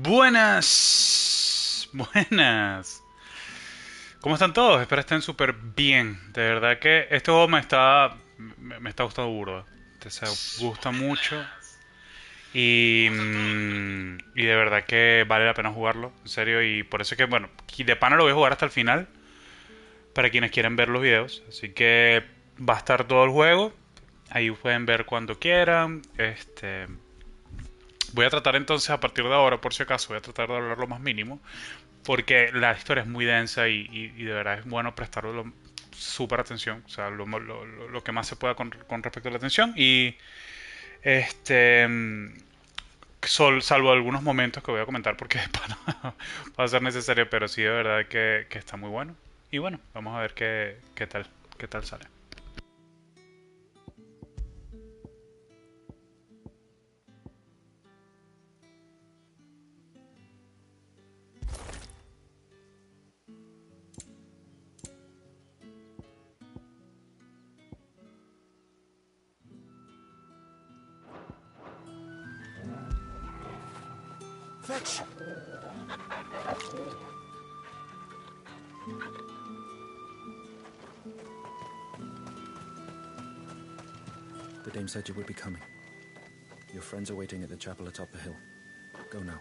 Buenas, buenas. ¿Cómo están todos? Espero estén súper bien. De verdad que este juego me está gustando burdo. Se gusta mucho y de verdad que vale la pena jugarlo, en serio. Y por eso que, bueno, y de pana lo voy a jugar hasta el final para quienes quieran ver los videos. Así que va a estar todo el juego. Ahí pueden ver cuando quieran. Voy a tratar entonces a partir de ahora, por si acaso, voy a tratar de hablar lo más mínimo porque la historia es muy densa y de verdad es bueno prestarle súper atención, o sea, lo que más se pueda con respecto a la atención y este salvo algunos momentos que voy a comentar porque va a ser necesario, pero sí de verdad que está muy bueno. Y bueno, vamos a ver qué tal sale. Fetch! The dame said you would be coming. Your friends are waiting at the chapel atop the hill. Go now.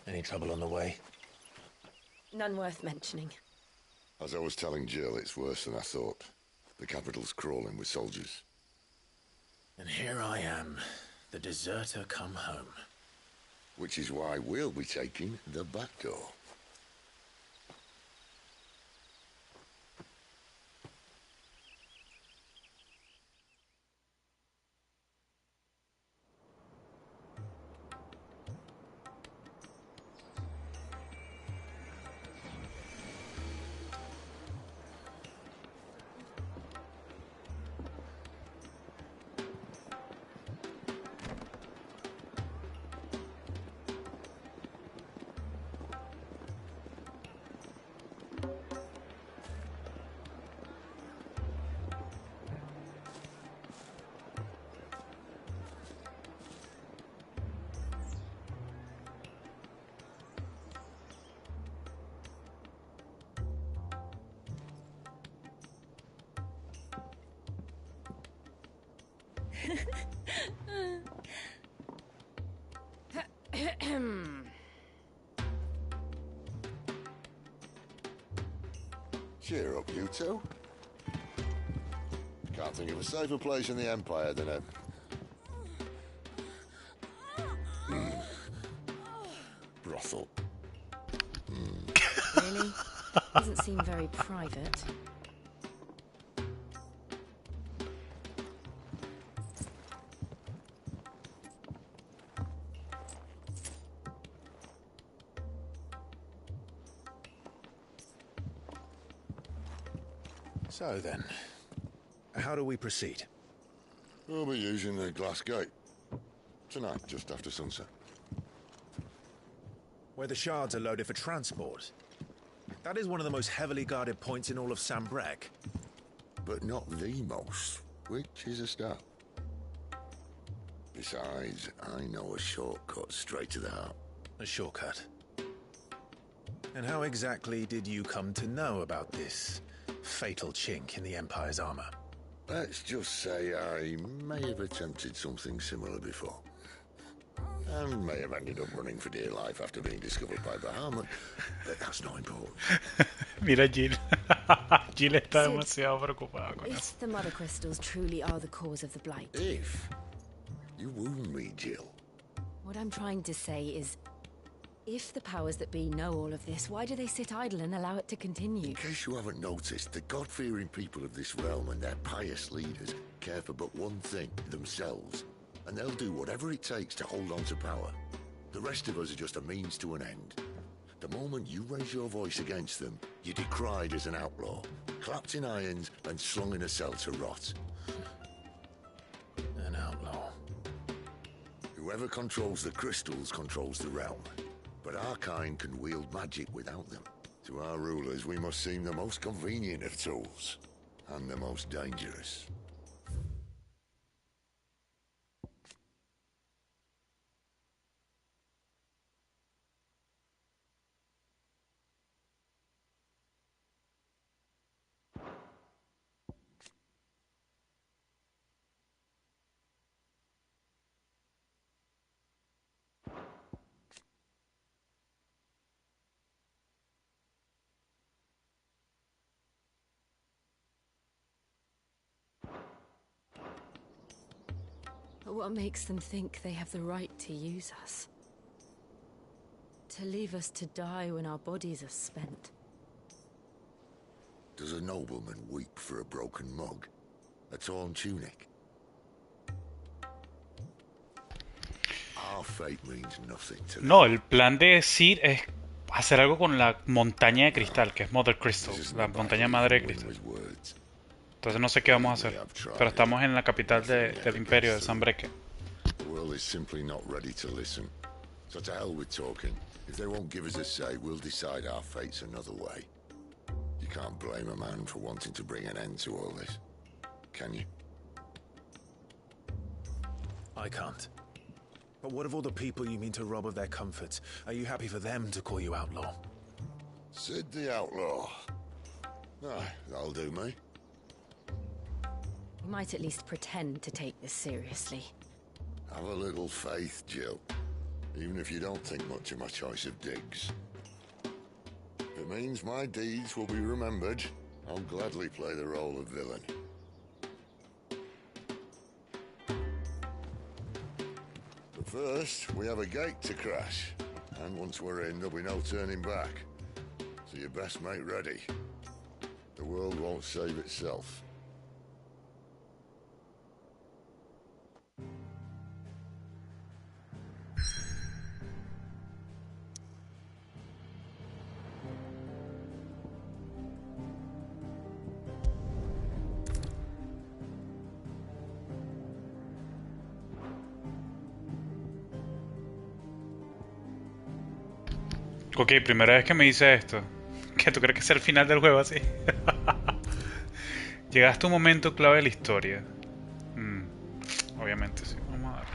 Any trouble on the way? None worth mentioning. As I was telling Jill, it's worse than I thought. The capital's crawling with soldiers. And here I am, the deserter come home. Which is why we'll be taking the back door. Cheer up, you two. Can't think of a safer place in the Empire than a... brothel. Really? Doesn't seem very private. So then, how do we proceed? We'll be using the glass gate. Tonight, just after sunset. Where the shards are loaded for transport. That is one of the most heavily guarded points in all of Sambrek. But not the most, which is a start. Besides, I know a shortcut straight to the heart. A shortcut. And how exactly did you come to know about this fatal chink in the Empire's armor? Let's just say I may have attempted something similar before. And may have ended up running for dear life after being discovered by Bahamut, but that's not important. Mira Jill. Jill está Sid, demasiado preocupada con eso. If the mother crystals truly are the cause of the blight, If you wound me, Jill. what I'm trying to say is, if the powers that be know all of this, why do they sit idle and allow it to continue? In case you haven't noticed, the God-fearing people of this realm and their pious leaders care for but one thing, themselves. And they'll do whatever it takes to hold on to power. The rest of us are just a means to an end. The moment you raise your voice against them, you're decried as an outlaw, clapped in irons and slung in a cell to rot. An outlaw. Whoever controls the crystals controls the realm. But our kind can wield magic without them. To our rulers, we must seem the most convenient of tools. And the most dangerous. But what makes them think they have the right to use us? To leave us to die when our bodies are spent? Does a nobleman weep for a broken mug? A torn tunic? Our fate means nothing to them. No, el plan de Sid es hacer algo con la montaña de cristal, que es Mother Crystal, la montaña madre de cristal. Entonces no sé qué vamos a hacer, pero estamos en la capital del imperio de Sanbreque. The world is simply not ready to listen. So to hell with talking. If they won't give us a say, we'll decide our fates another way. You can't blame a man for wanting to bring an end to all this, can you? I can't. But what of all the people you mean to rob of their comforts? Are you happy for them to call you outlaw? Sid the Outlaw. Ah, that'll do me. We might at least pretend to take this seriously. Have a little faith, Jill. Even if you don't think much of my choice of digs. If it means my deeds will be remembered, I'll gladly play the role of villain. But first, we have a gate to crash. And once we're in, there'll be no turning back. So you best make ready. The world won't save itself. Ok, primera vez que me dice esto. ¿Qué tú crees que es el final del juego así? Llegaste a un momento clave de la historia. Obviamente sí. Vamos a ver.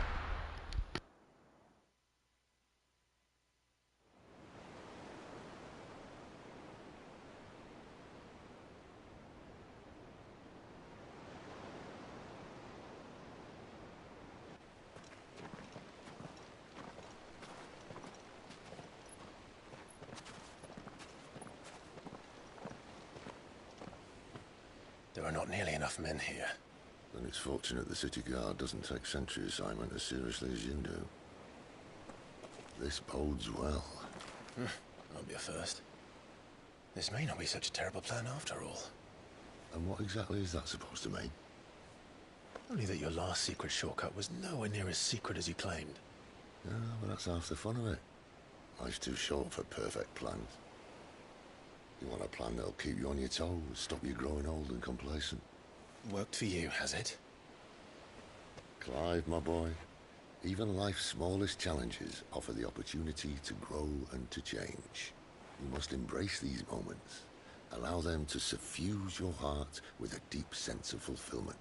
There are not nearly enough men here. Then it's fortunate the city guard doesn't take sentry assignment as seriously as you do. This bodes well. That'll be a first. This may not be such a terrible plan after all. And what exactly is that supposed to mean? Only that your last secret shortcut was nowhere near as secret as you claimed. Yeah, but that's half the fun of it. Life's too short for perfect plans. You want a plan that'll keep you on your toes, stop you growing old and complacent. Worked for you, has it? Clive, my boy, even life's smallest challenges offer the opportunity to grow and to change. You must embrace these moments. Allow them to suffuse your heart with a deep sense of fulfillment.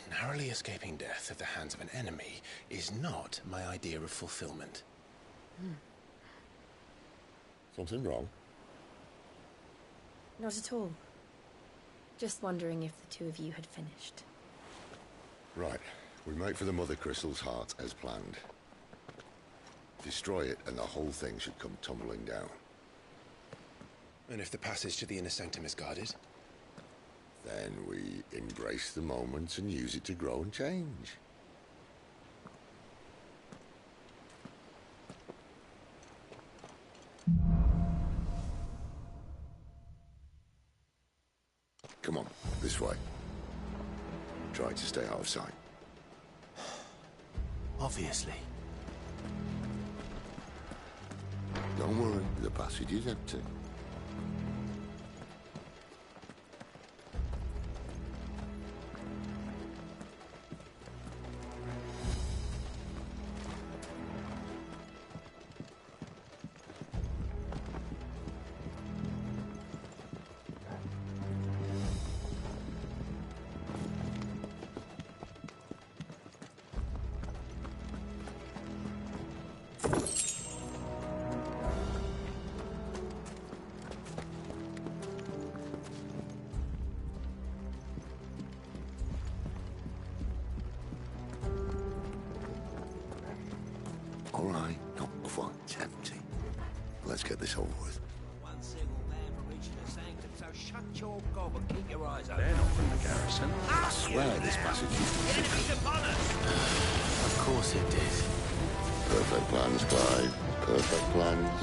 Narrowly escaping death at the hands of an enemy is not my idea of fulfillment. Something wrong? Not at all. Just wondering if the two of you had finished. Right. We make for the Mother Crystal's heart as planned. Destroy it and the whole thing should come tumbling down. And if the passage to the inner sanctum is guarded? Then we embrace the moment and use it to grow and change. Come on, this way. Try to stay out of sight. Obviously. Don't worry, the passage is empty. All right, not quite empty. Let's get this over with. One single man for reaching the sanctum, so shut your gob and keep your eyes open. They're not from the garrison. I swear this passage is... Enemies upon us! Of course it did. Perfect plans, Clive. Perfect plans.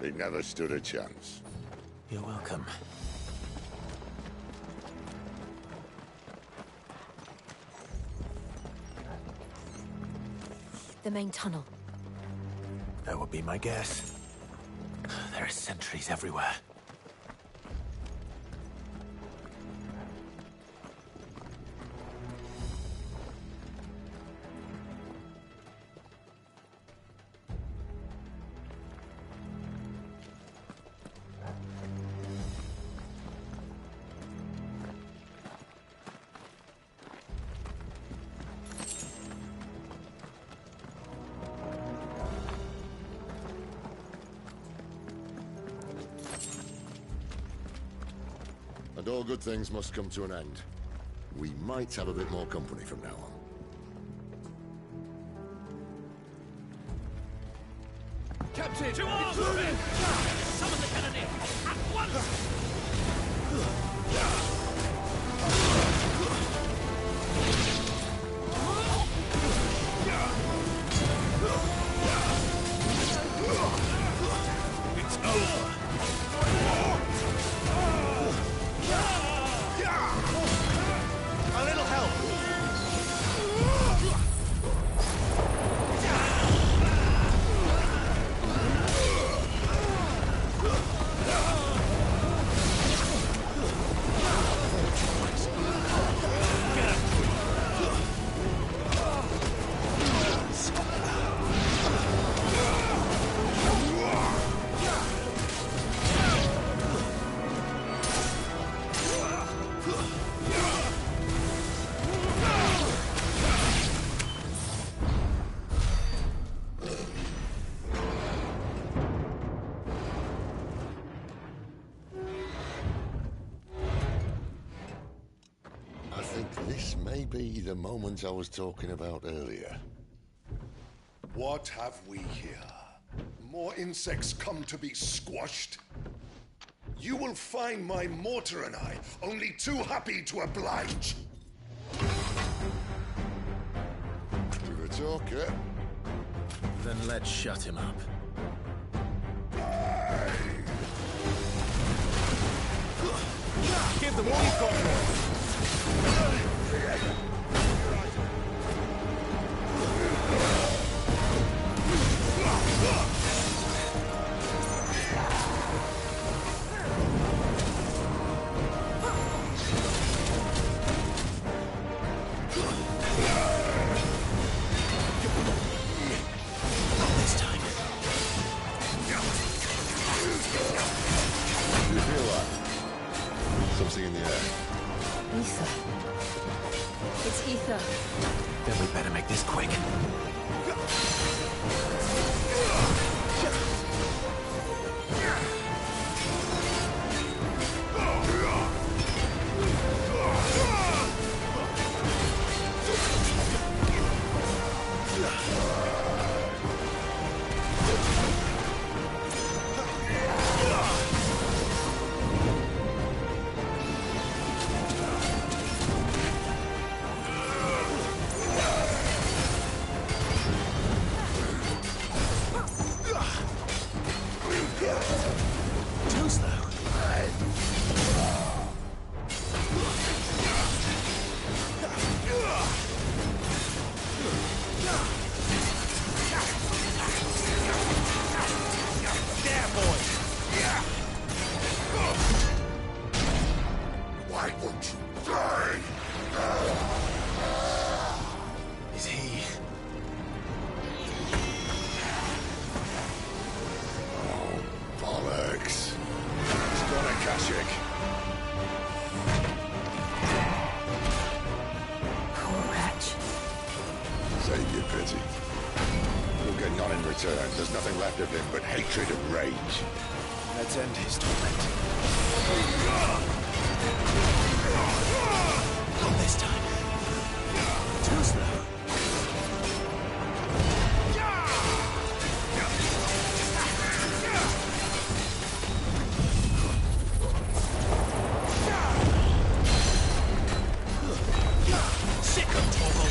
They never stood a chance. You're welcome. The main tunnel. That would be my guess. There are sentries everywhere. And all good things must come to an end. We might have a bit more company from now on. Captain! To arms! Summon the cannoneer! At once! It's over. A little help. This may be the moment I was talking about earlier. What have we here? More insects come to be squashed? You will find my mortar and I only too happy to oblige. You're a talker. Then let's shut him up. Give them all you've got, boy. Something in the air. Ether. It's ether. Then we better make this quick. There's nothing left of him but hatred and rage. Let's end his torment. Not this time. Too slow. Sick of Toggle.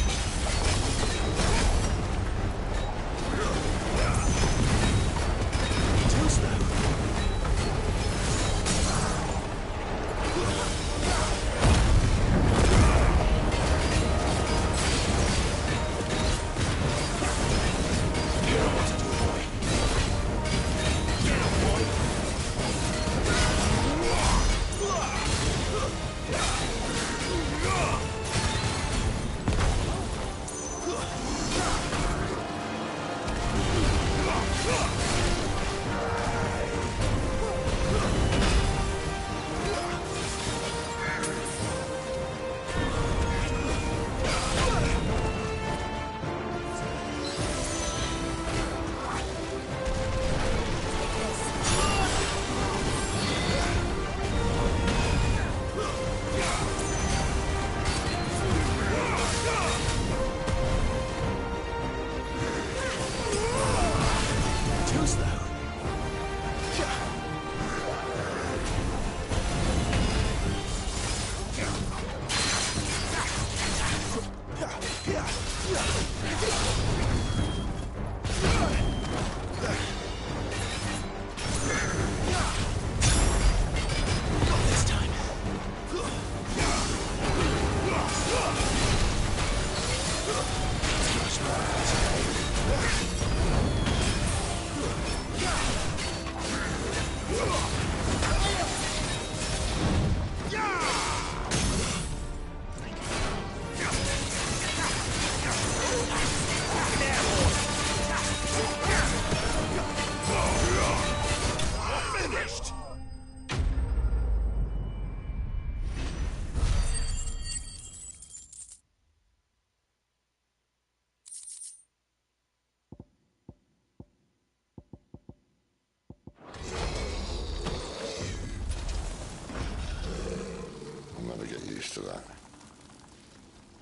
To that.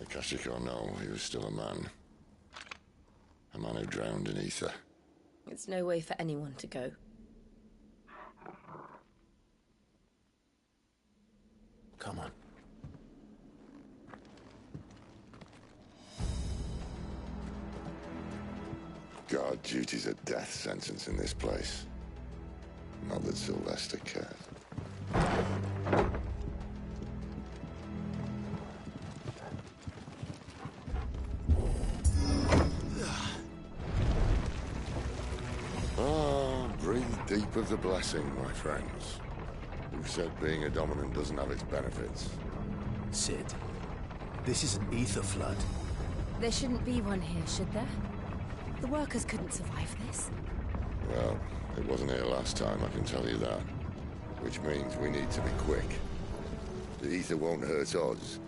Akásiko, no, he was still a man. A man who drowned in ether. It's no way for anyone to go. Come on. Guard duty's a death sentence in this place. Not that Sylvester cared. Breathe deep of the blessing, my friends. Who said being a dominant doesn't have its benefits? Sid, this is an ether flood. There shouldn't be one here, should there? The workers couldn't survive this. Well, it wasn't here last time, I can tell you that. Which means we need to be quick. The ether won't hurt us,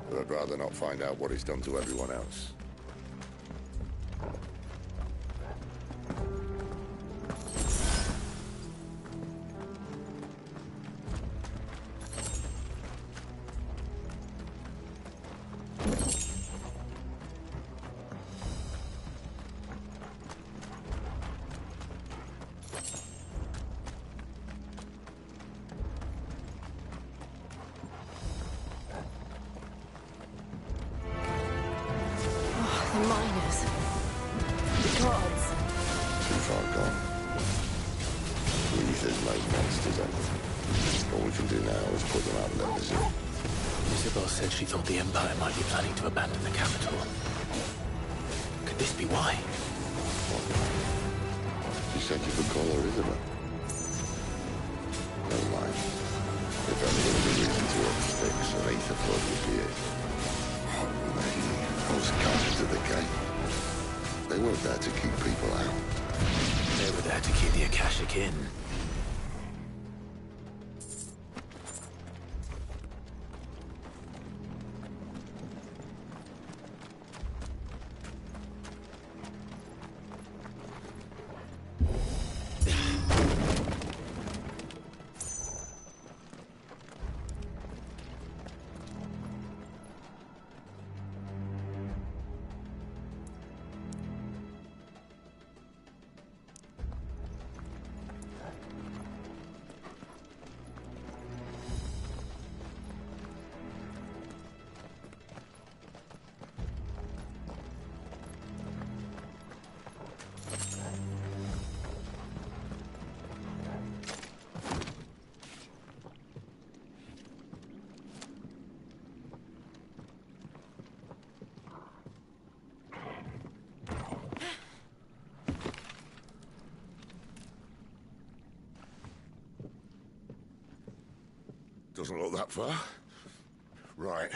but I'd rather not find out what it's done to everyone else. She thought the Empire might be planning to abandon the capital. Could this be why? She said you could call her Isabel. Never mind. If ever there was a reason to up sticks, an ether flood would be it. Oh, maybe those guards at the gate. They weren't there to keep people out. They were there to keep the Akashic in. Doesn't look that far. Right.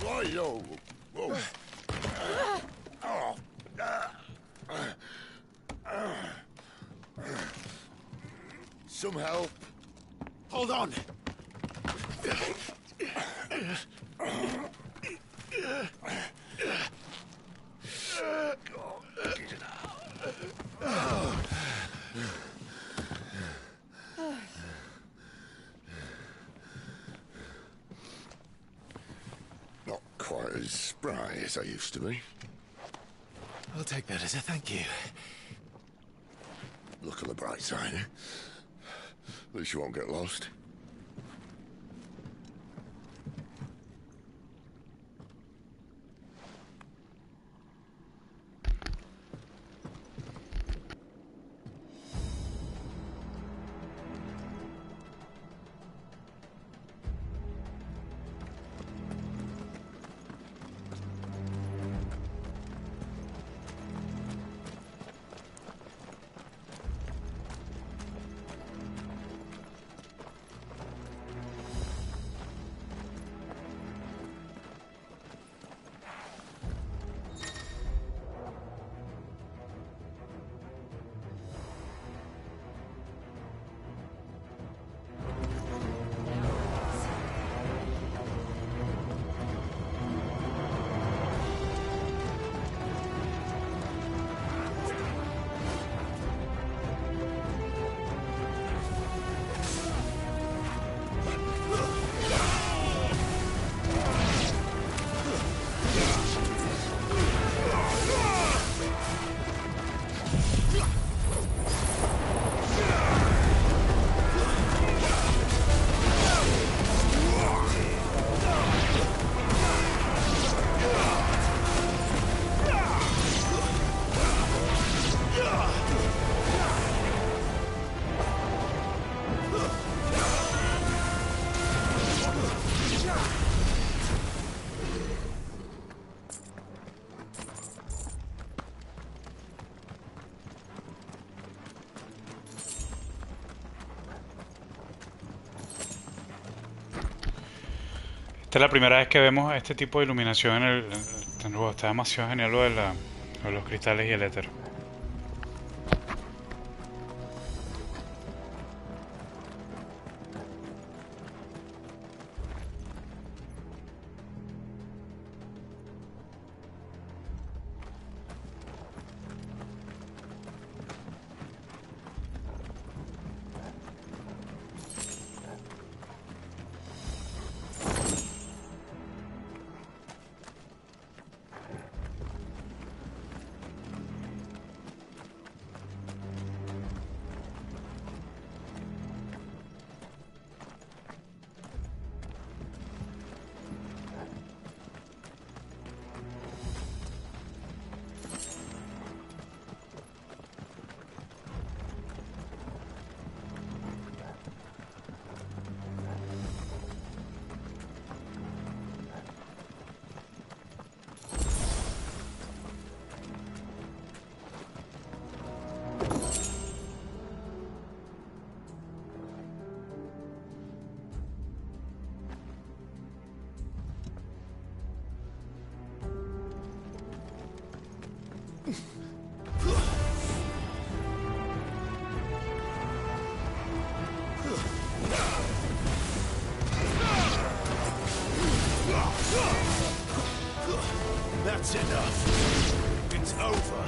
Whoa. Whoa. Some help. Hold on. Not quite as spry as I used to be. I'll take that as a thank you. Look on the bright side, eh? At least you won't get lost. Esta es la primera vez que vemos este tipo de iluminación en el juego. Está demasiado genial lo de los cristales y el éter. That's enough. It's over.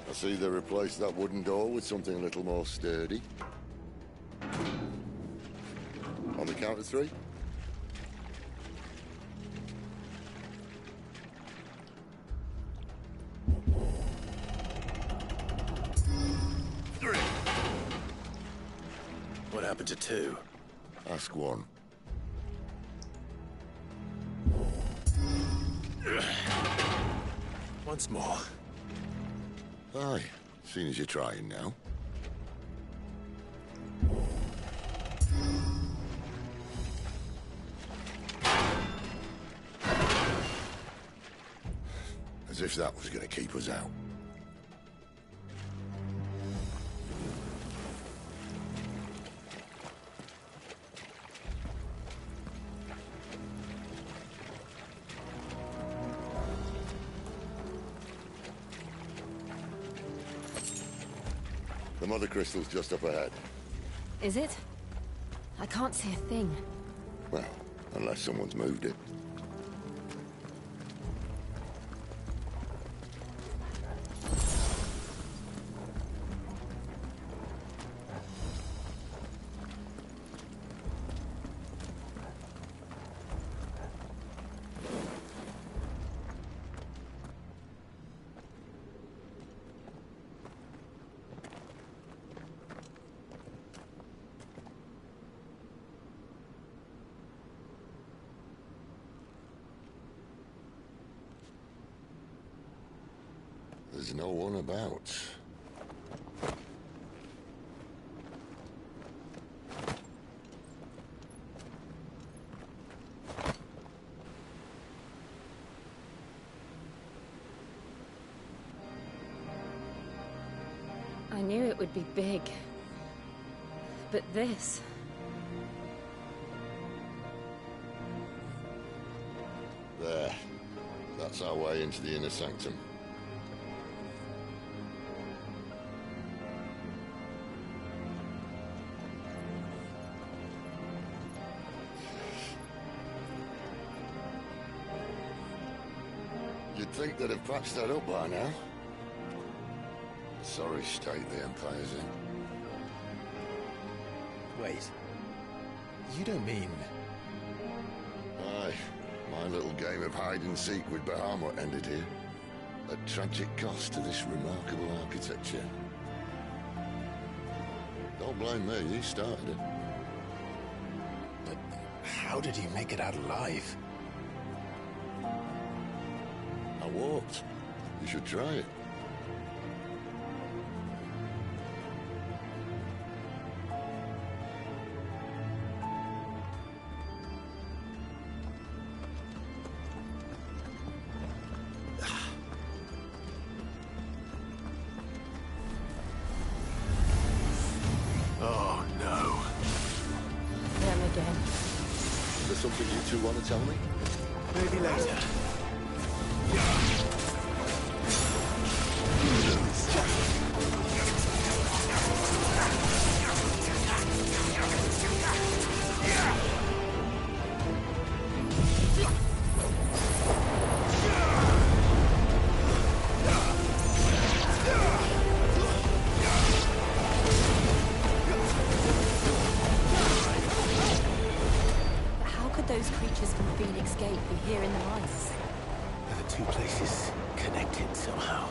I see they replaced that wooden door with something a little more sturdy. On the count of three. What happened to two? Ask one. Once more. Aye, seeing as you're trying now. As if that was going to keep us out. The mother crystal's just up ahead. Is it? I can't see a thing. Well, unless someone's moved it. There's no one about. I knew it would be big. But this... There. That's our way into the inner sanctum. You'd think they'd have patched that up by now. Sorry state the Empire's in. Wait. You don't mean... Aye. My little game of hide-and-seek with Bahamut ended here. A tragic cost to this remarkable architecture. Don't blame me, he started it. But how did he make it out alive? I walked. You should try it. Oh, no. Them again. Is there something you two want to tell me? Maybe later. How could those creatures from Phoenix Gate be here in the mines? Are the two places connected somehow?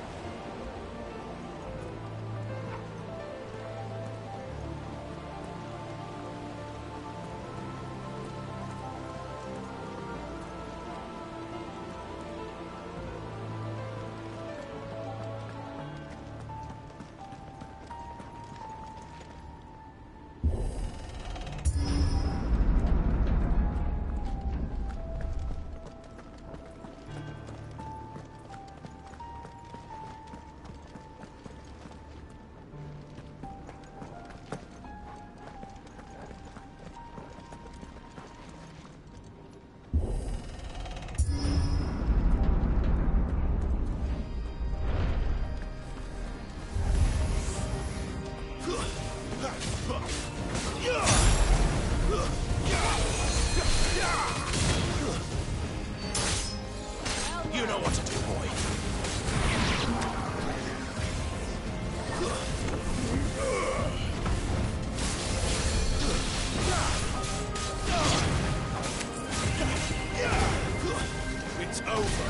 You know what to do, boy. It's over.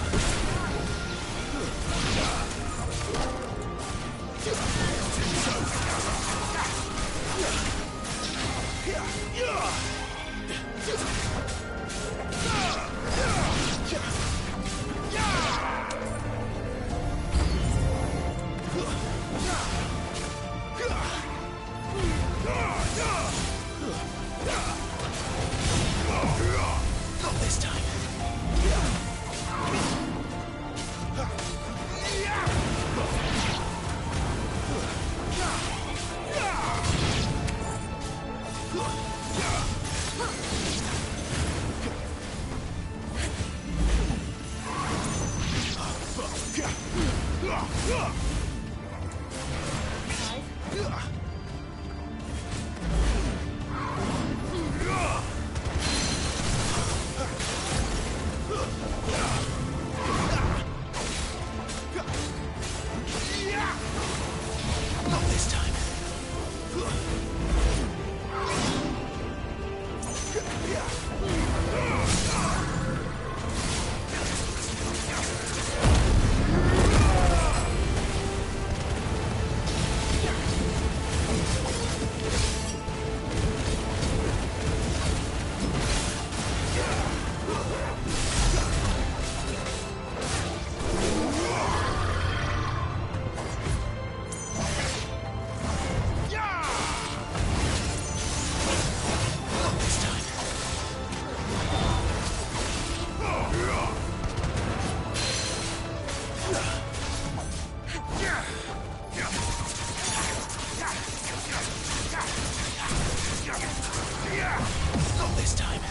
Not this time.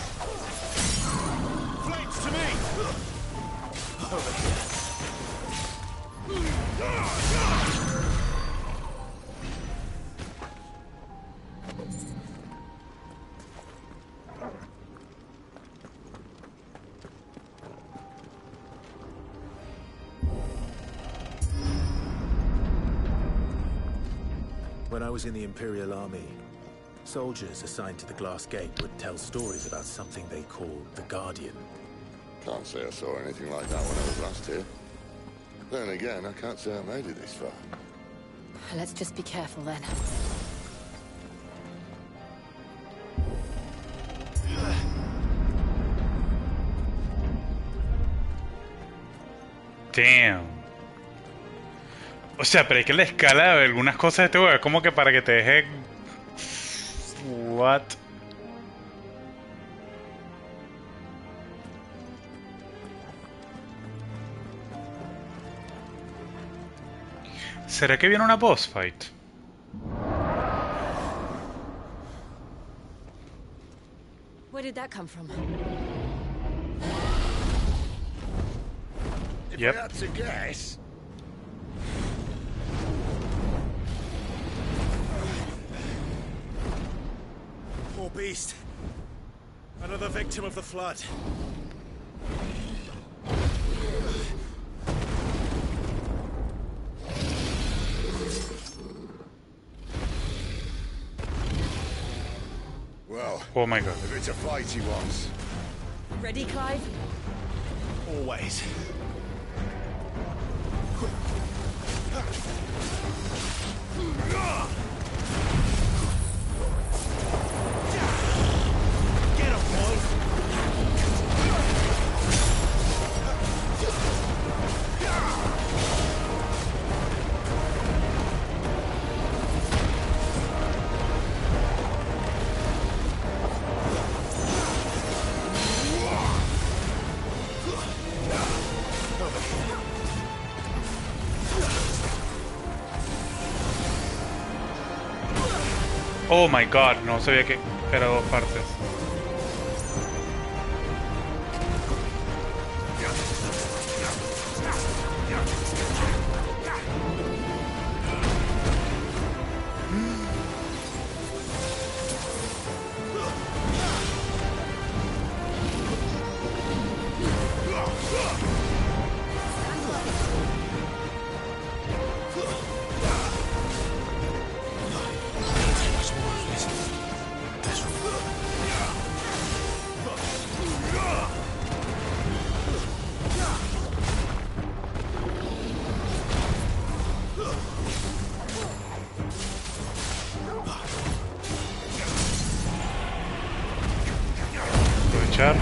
Flames to me! Over here. When I was in the Imperial Army, soldiers assigned to the Glass Gate would tell stories about something they called the Guardian. Can't say I saw anything like that when I was last here. Then again, I can't say I made it this far. Let's just be careful then. Damn. O sea, pero es que la escala de algunas cosas de este juego es como que para que te deje... What? ¿Será que viene una boss fight? Where did that come from? If Yep. I had to guess... Poor beast. Another victim of the flood. Well, Oh my god. if it's a fight he wants. Ready, Clive? Always. Get him, boys! Oh my god, no sabía que era dos partes. Aprovechar.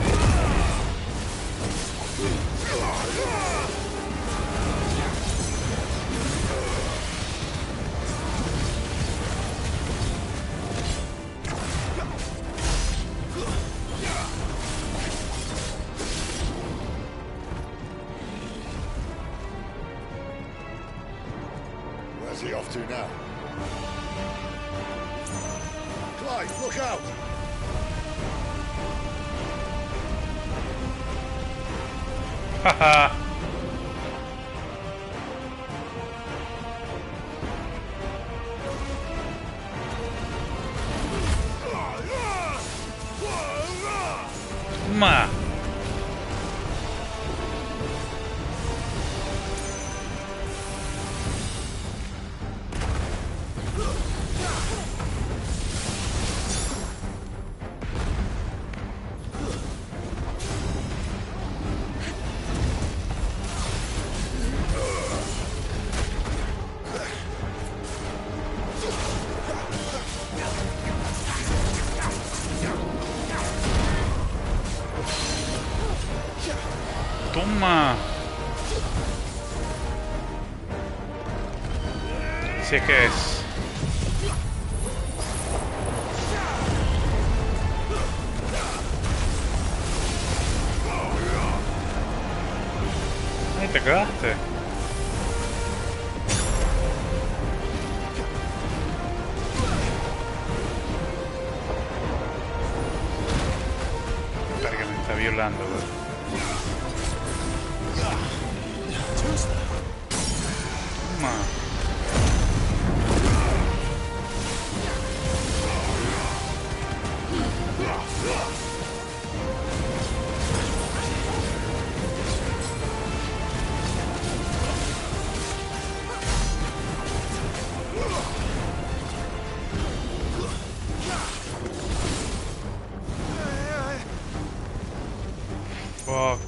Where's he off to now? Clive, look out! Haha. Ma. Toma. Si es que es. Ay, te cagaste. violando, güey. Fuck.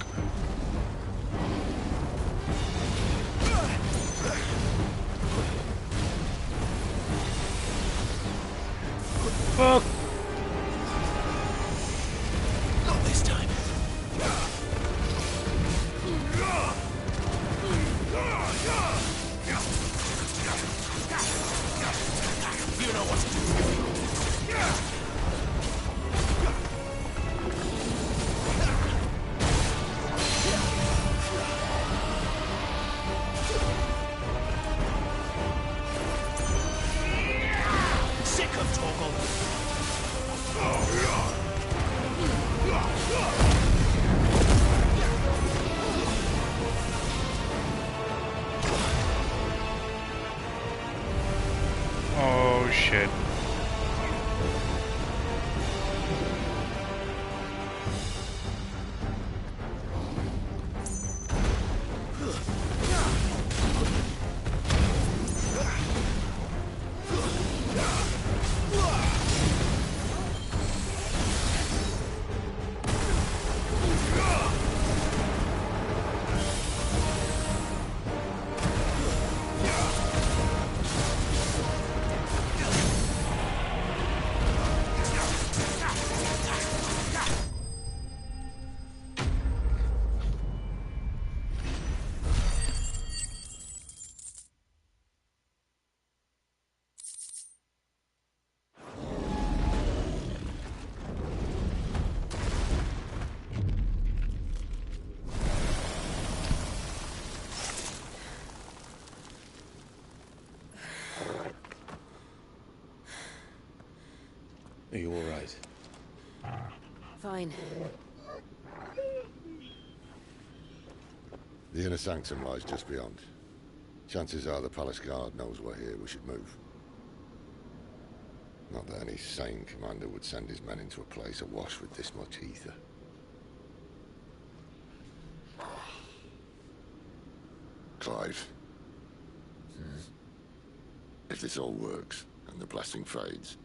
Fuck. Not this time. You know what to do. Oh shit. Are you all right? Fine. The inner sanctum lies just beyond. Chances are the palace guard knows we're here. We should move. Not that any sane commander would send his men into a place awash with this much ether. Clive. If this all works, and the blessing fades,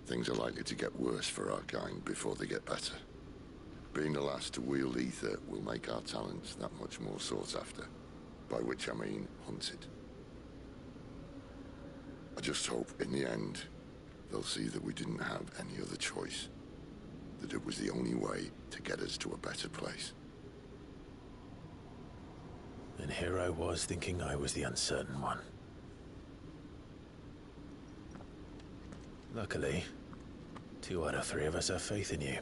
things are likely to get worse for our kind before they get better. Being the last to wield ether will make our talents that much more sought after. By which I mean hunted. I just hope, in the end, they'll see that we didn't have any other choice. That it was the only way to get us to a better place. And here I was thinking I was the uncertain one. Luckily, 2 out of 3 of us have faith in you.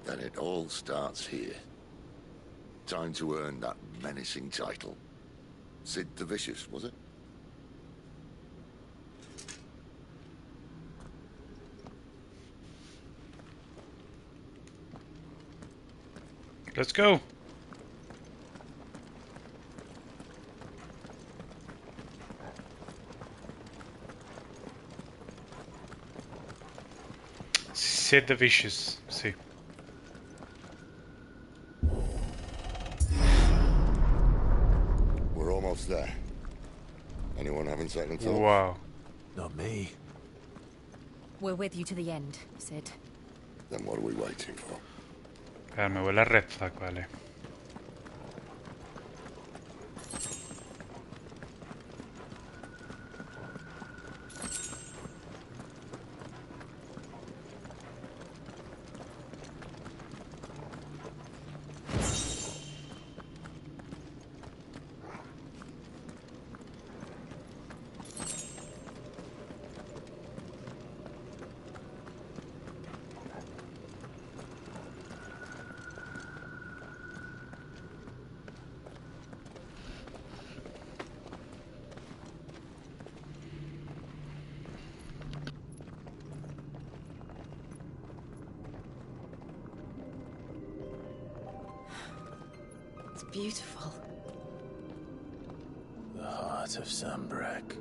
Then it all starts here. Time to earn that menacing title. Sid the Vicious, was it? Let's go. Sid the Vicious, sí. We're almost there. Anyone having second thoughts? Wow. Not me. We're with you to the end, Sid. Then what are we waiting for? Me voy la red flag, vale. beautiful. The heart of Sambrek.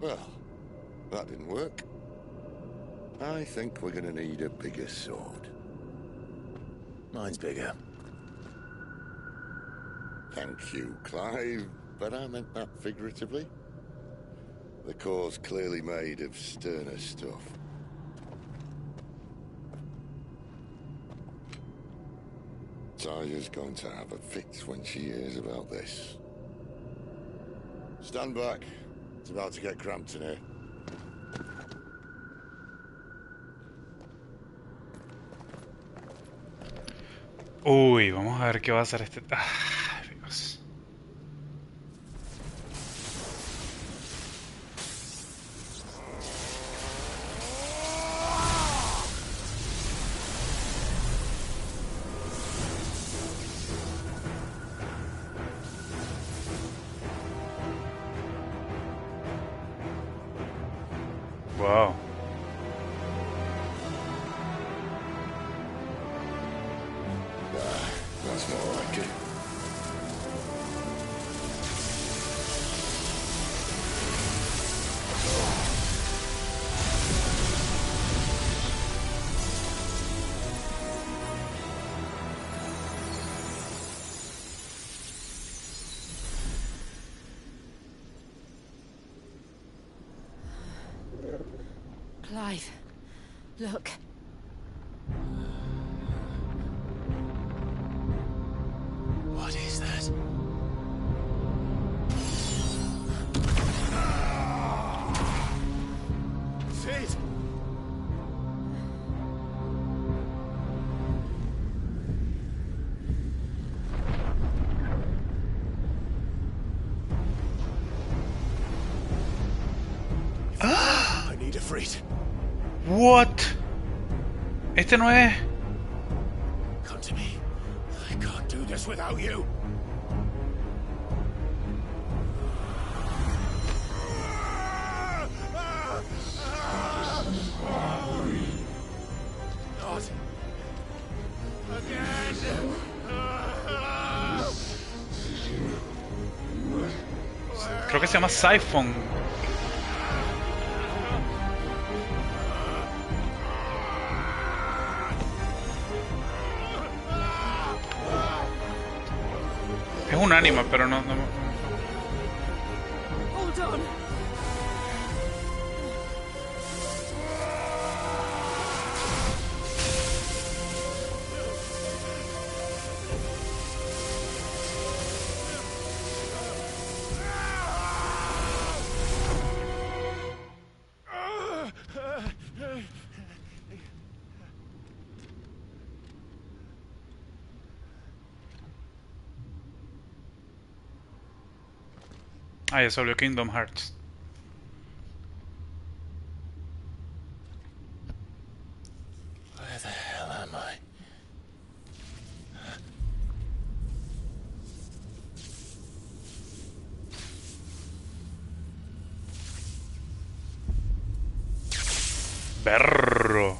Well, that didn't work. I think we're gonna need a bigger sword. Mine's bigger. Thank you, Clive, but I meant that figuratively. The core's clearly made of sterner stuff. Taya's going to have a fit when she hears about this. Stand back. It's about to get cramped in here. Uy, vamos a ver qué va a hacer este... Ah, Dios. Wow. That's more like it. Clive, look. What is that? Sid! I need a freight. What? Este no es... Come to me. I can't do this without you. Not again! Creo que se llama Typhon. Es un Anima, pero no... Hold on. Ah, ya se volvió Kingdom Hearts. Where the hell am I? Berro.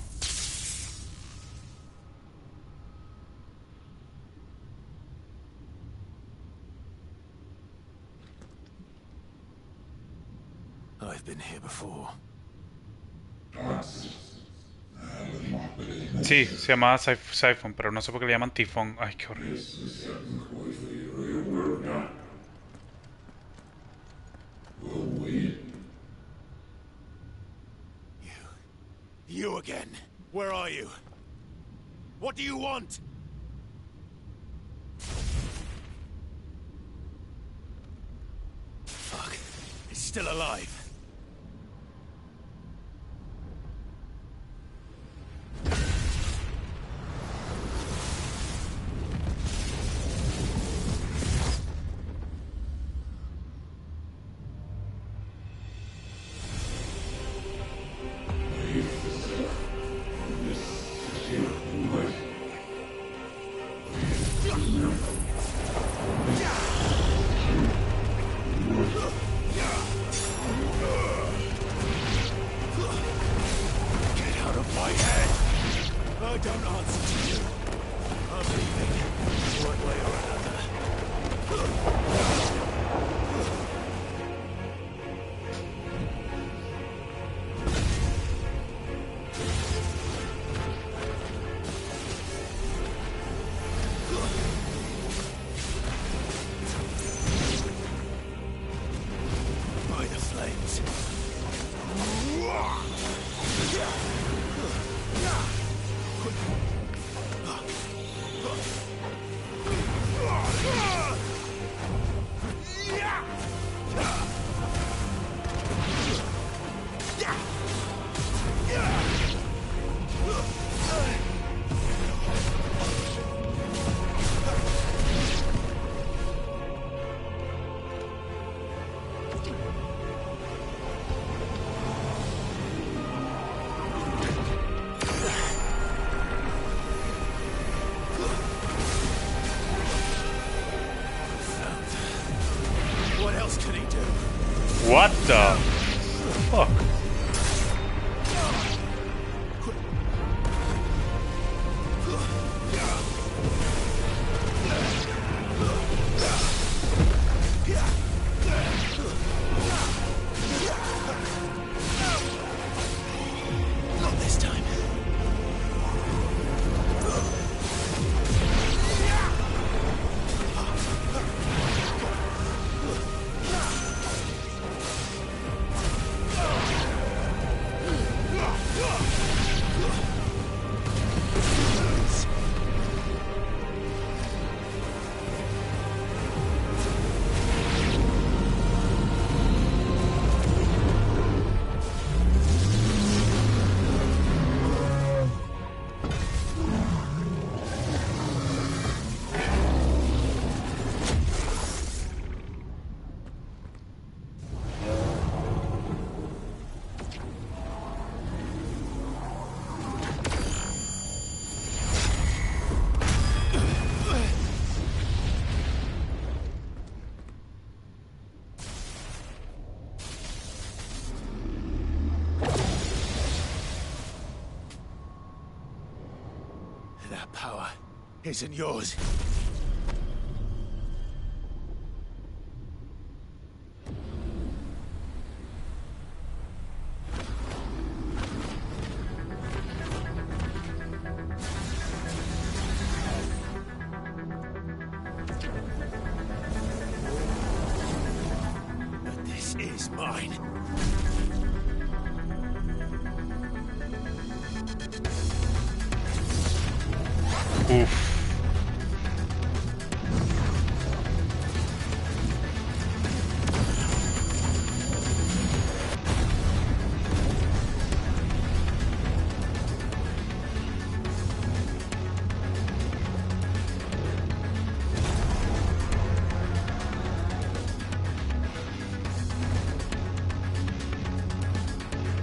I've been here before. Sí, se llamaba Typhon, pero no sé por qué le llaman Tifón. Ay, qué horrible. You again. Where are you? What do you want? Fuck. He's still alive. I don't answer to you. I'm leaving, one way or another. By the flames. What the fuck? Not this time. That power isn't yours. But this is mine. Uf.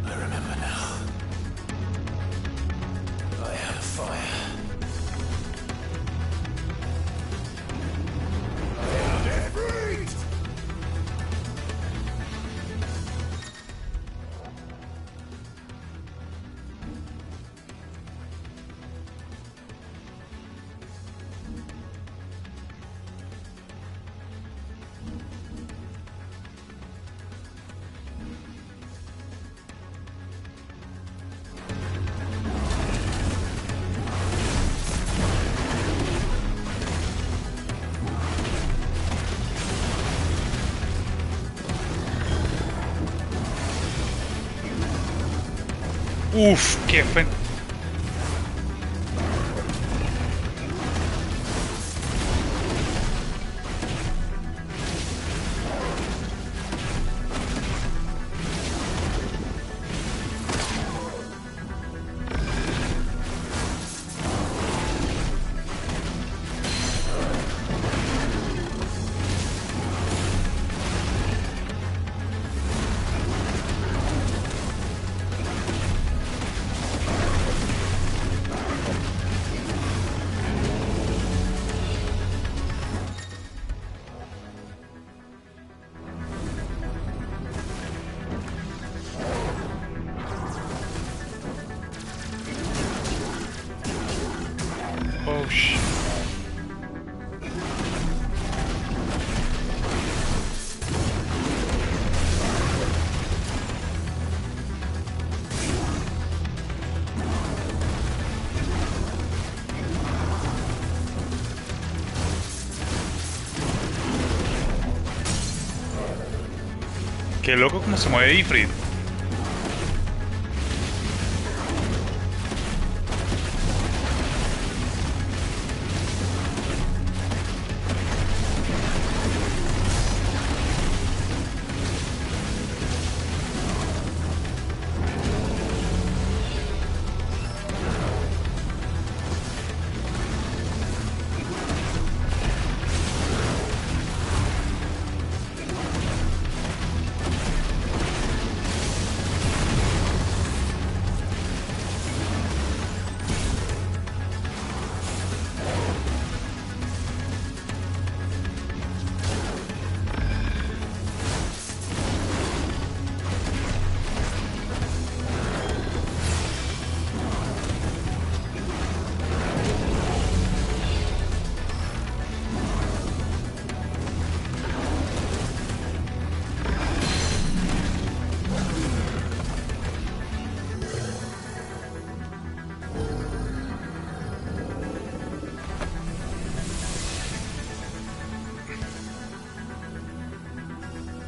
I remember now. I had a fire. Uf, qué fe... Qué loco como se mueve Ifrit.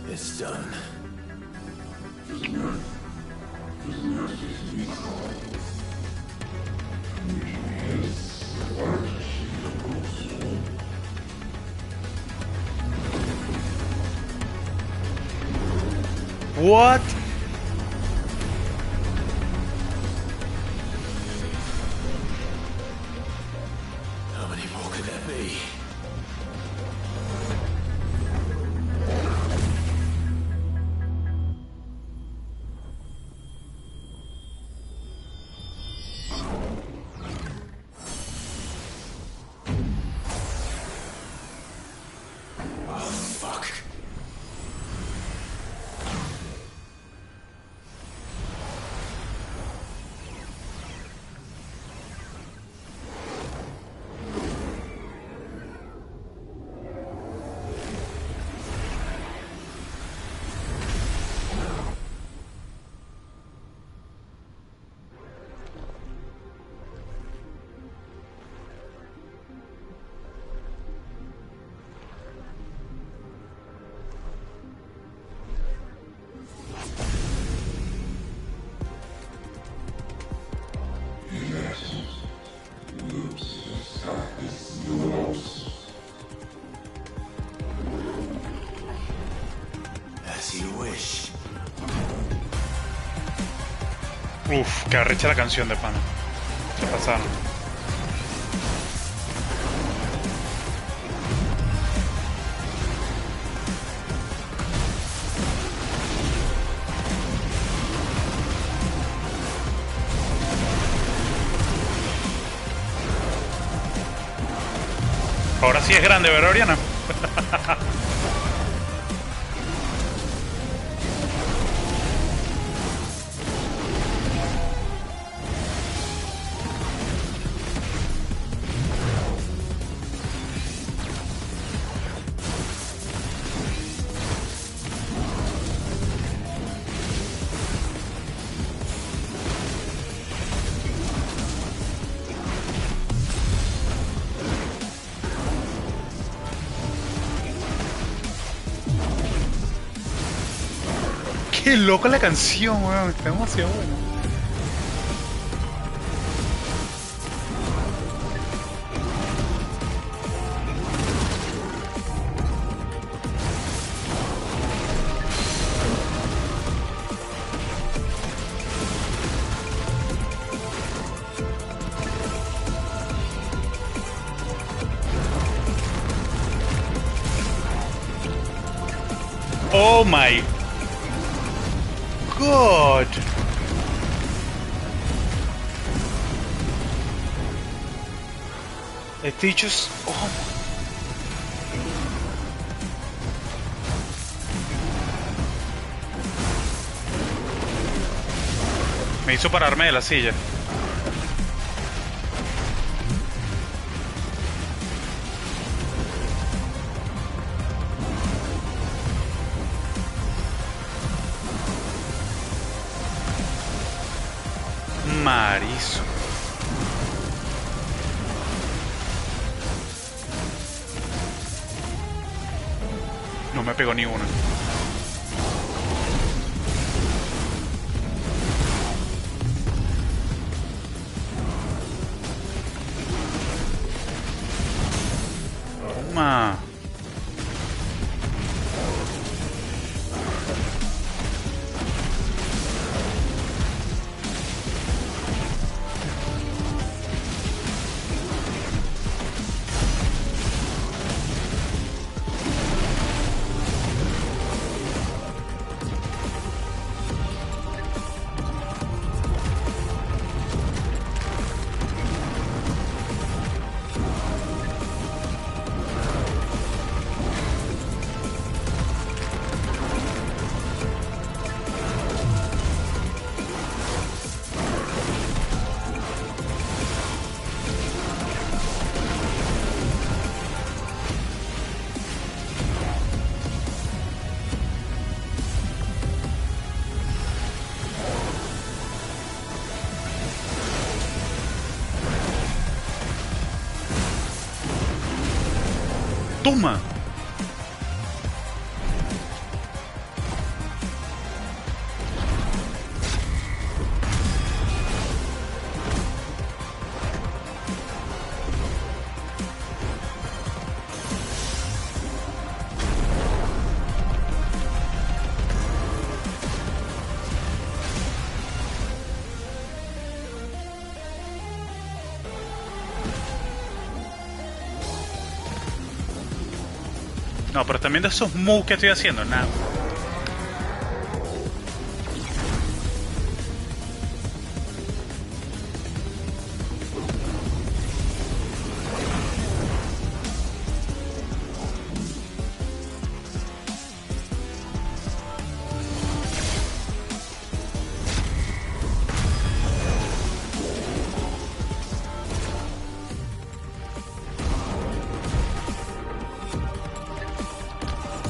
It's done. What? How many more could there be? Uf, que arrecha la canción de pana. Se pasaron. Ahora sí es grande, ¿verdad, Oriana? Qué loca la canción, weón. Está demasiado buena. Oh my God. Este bicho es... Oh. Me hizo pararme de la silla. Marizo. No me pegó ni una. ¡Toma! No, pero también de esos moves que estoy haciendo, nada.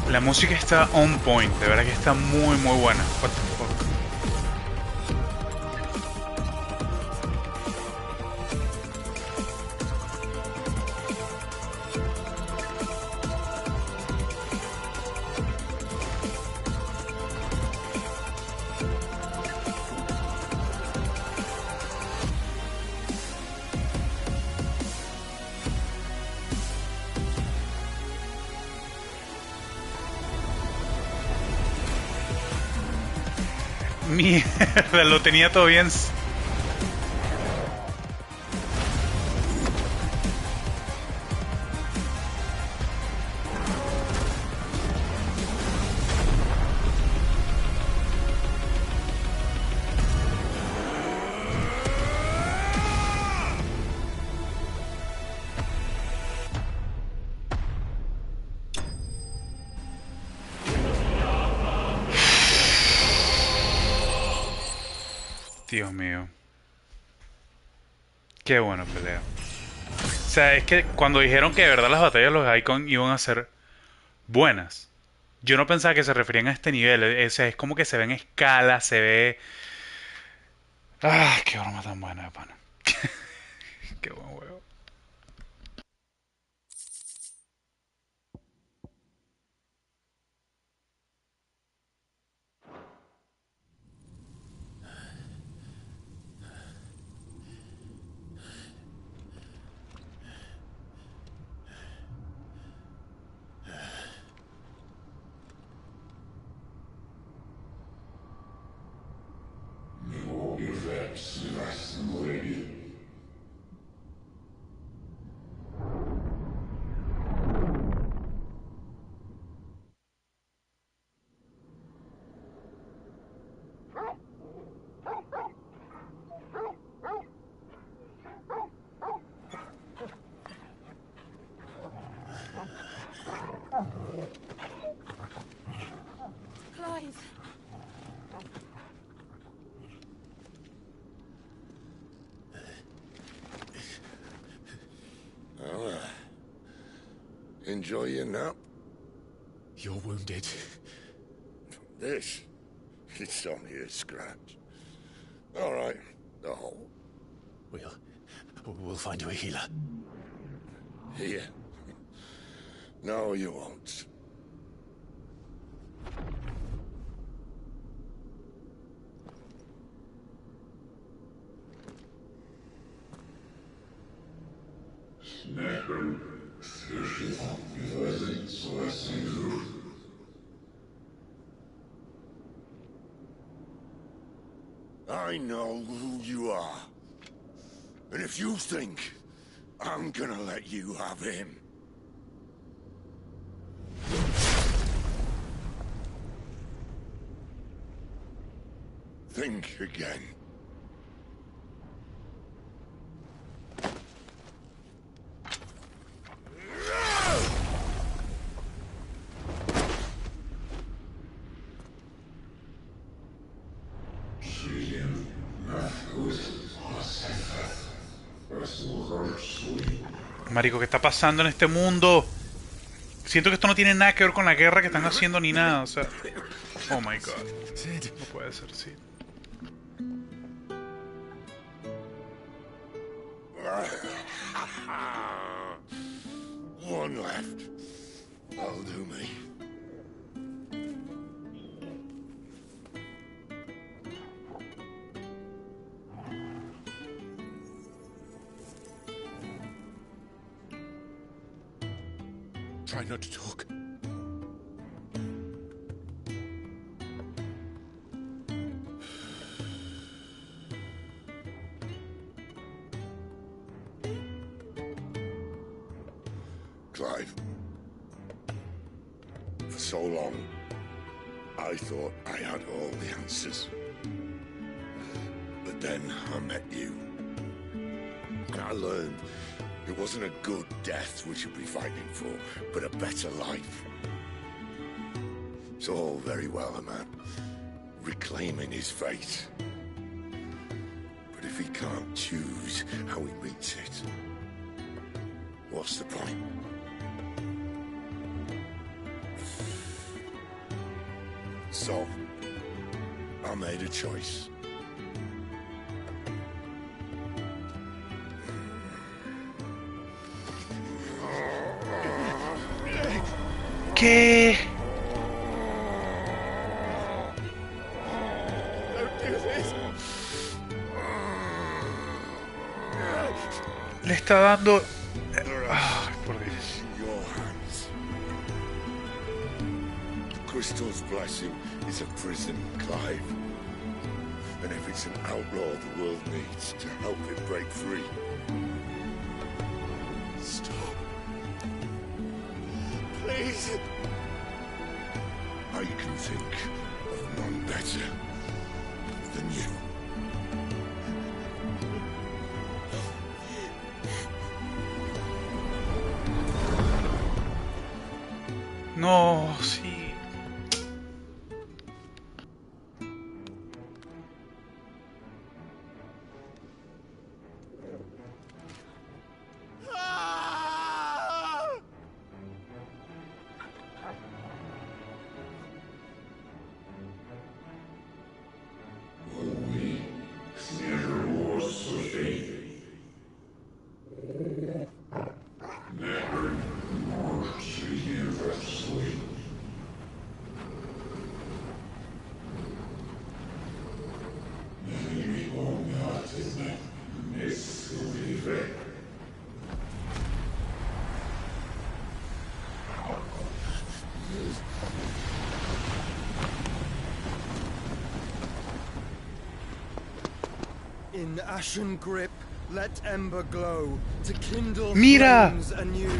La música está on point, de verdad que está muy muy buena. What the fuck? Mierda, lo tenía todo bien. Dios mío. Qué buena pelea. O sea, es que cuando dijeron que de verdad las batallas de los Eikon iban a ser buenas, yo no pensaba que se referían a este nivel. O sea, es como que se ve en escala, se ve... Ah, qué broma tan buena de pana. Qué buen juego. Enjoy your nap? You're wounded. This? It's only a scratch. All right, the hole. We'll find you a healer. Here. No, you won't. I know who you are. And if you think I'm gonna let you have him... think again. Marico, ¿qué está pasando en este mundo? Siento que esto no tiene nada que ver con la guerra que están haciendo ni nada, o sea... Oh my god. No puede ser, sí. One left. That'll do me. Try not to talk. Clive, for so long, I thought I had all the answers. But then I met you. And I learned it wasn't a good death we should be fighting for, but a better life. It's all very well, a man reclaiming his fate. But if he can't choose how he meets it, what's the point? So, I made a choice. ¿Qué? Le está dando... Ay, por Dios. Your hands. The crystal's blessing is a prison, Clive. And if it's an outlaw the world needs to help it break free. Stop. Please. I can think of none better than you. No, sí. In ashen grip, let ember glow to kindle Mira! flames anew.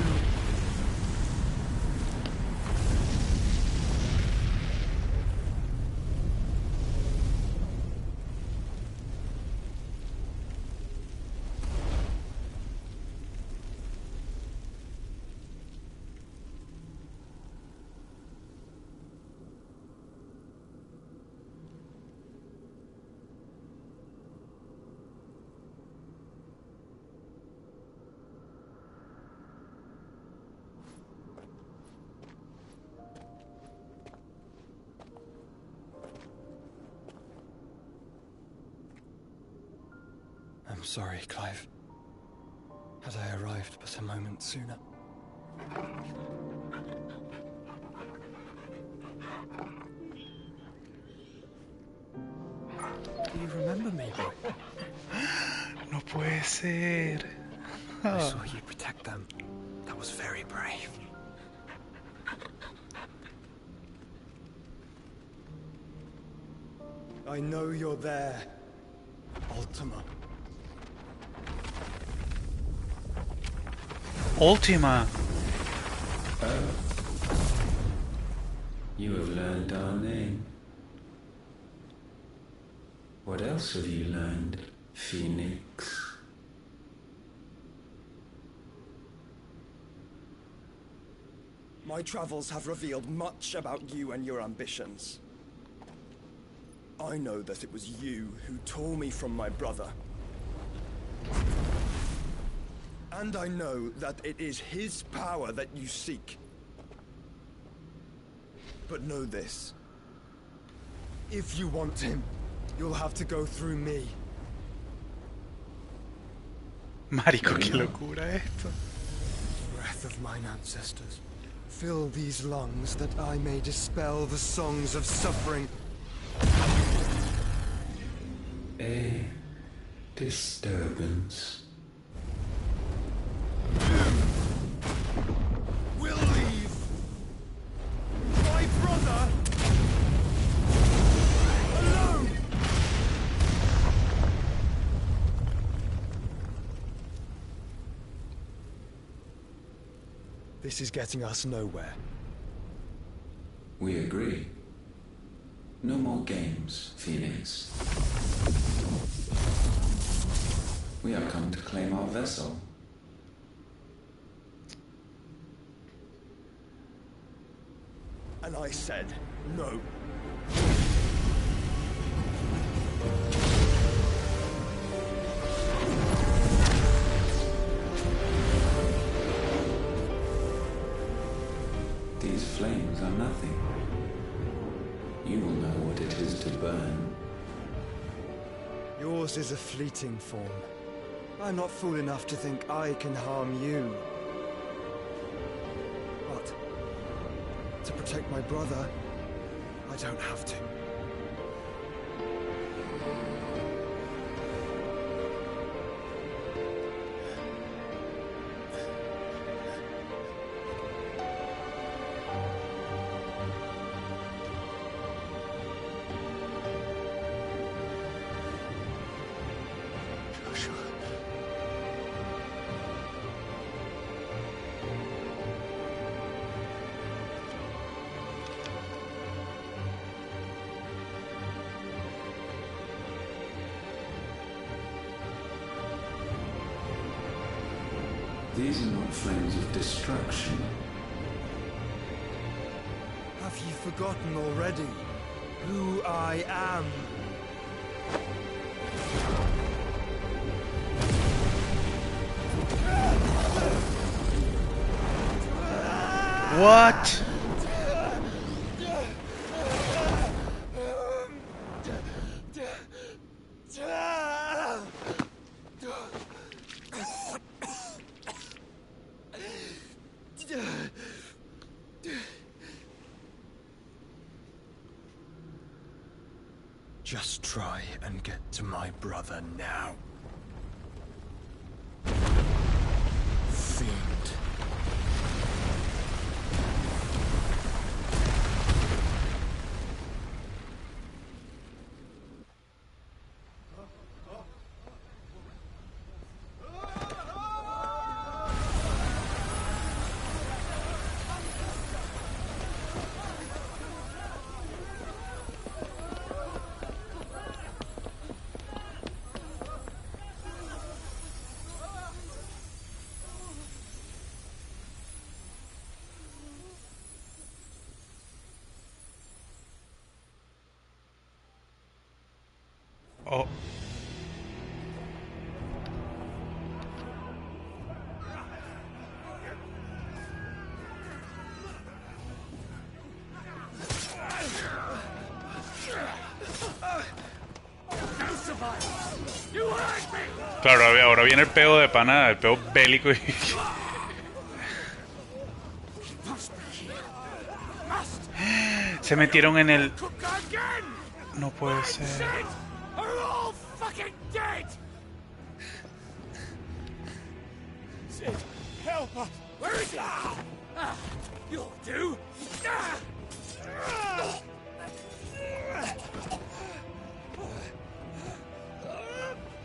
I'm sorry, Clive. Had I arrived but a moment sooner. Do you remember me, boy? No puede ser. I saw you protect them. That was very brave. I know you're there, Ultima. Ultima. You have learned our name. What else have you learned, Phoenix? My travels have revealed much about you and your ambitions. I know that it was you who tore me from my brother. And I know that it is his power that you seek. But know this. If you want him, you'll have to go through me. Marico, qué locura esto. Breath of mine ancestors. Fill these lungs that I may dispel the songs of suffering. A disturbance. We'll leave. My brother alone. This is getting us nowhere. We agree. No more games, Phoenix. We have come to claim our vessel. And I said no. These flames are nothing. You will know what it is to burn. Yours is a fleeting form. I'm not fool enough to think I can harm you. But to protect my brother, I don't have to. These are not flames of destruction. Have you forgotten already who I am? What? Just try and get to my brother now. Fiend. Oh. Claro, ahora viene el peo de pana, el peo bélico y... Se metieron en el... No puede ser. Sid, help us! Where is he? You'll do!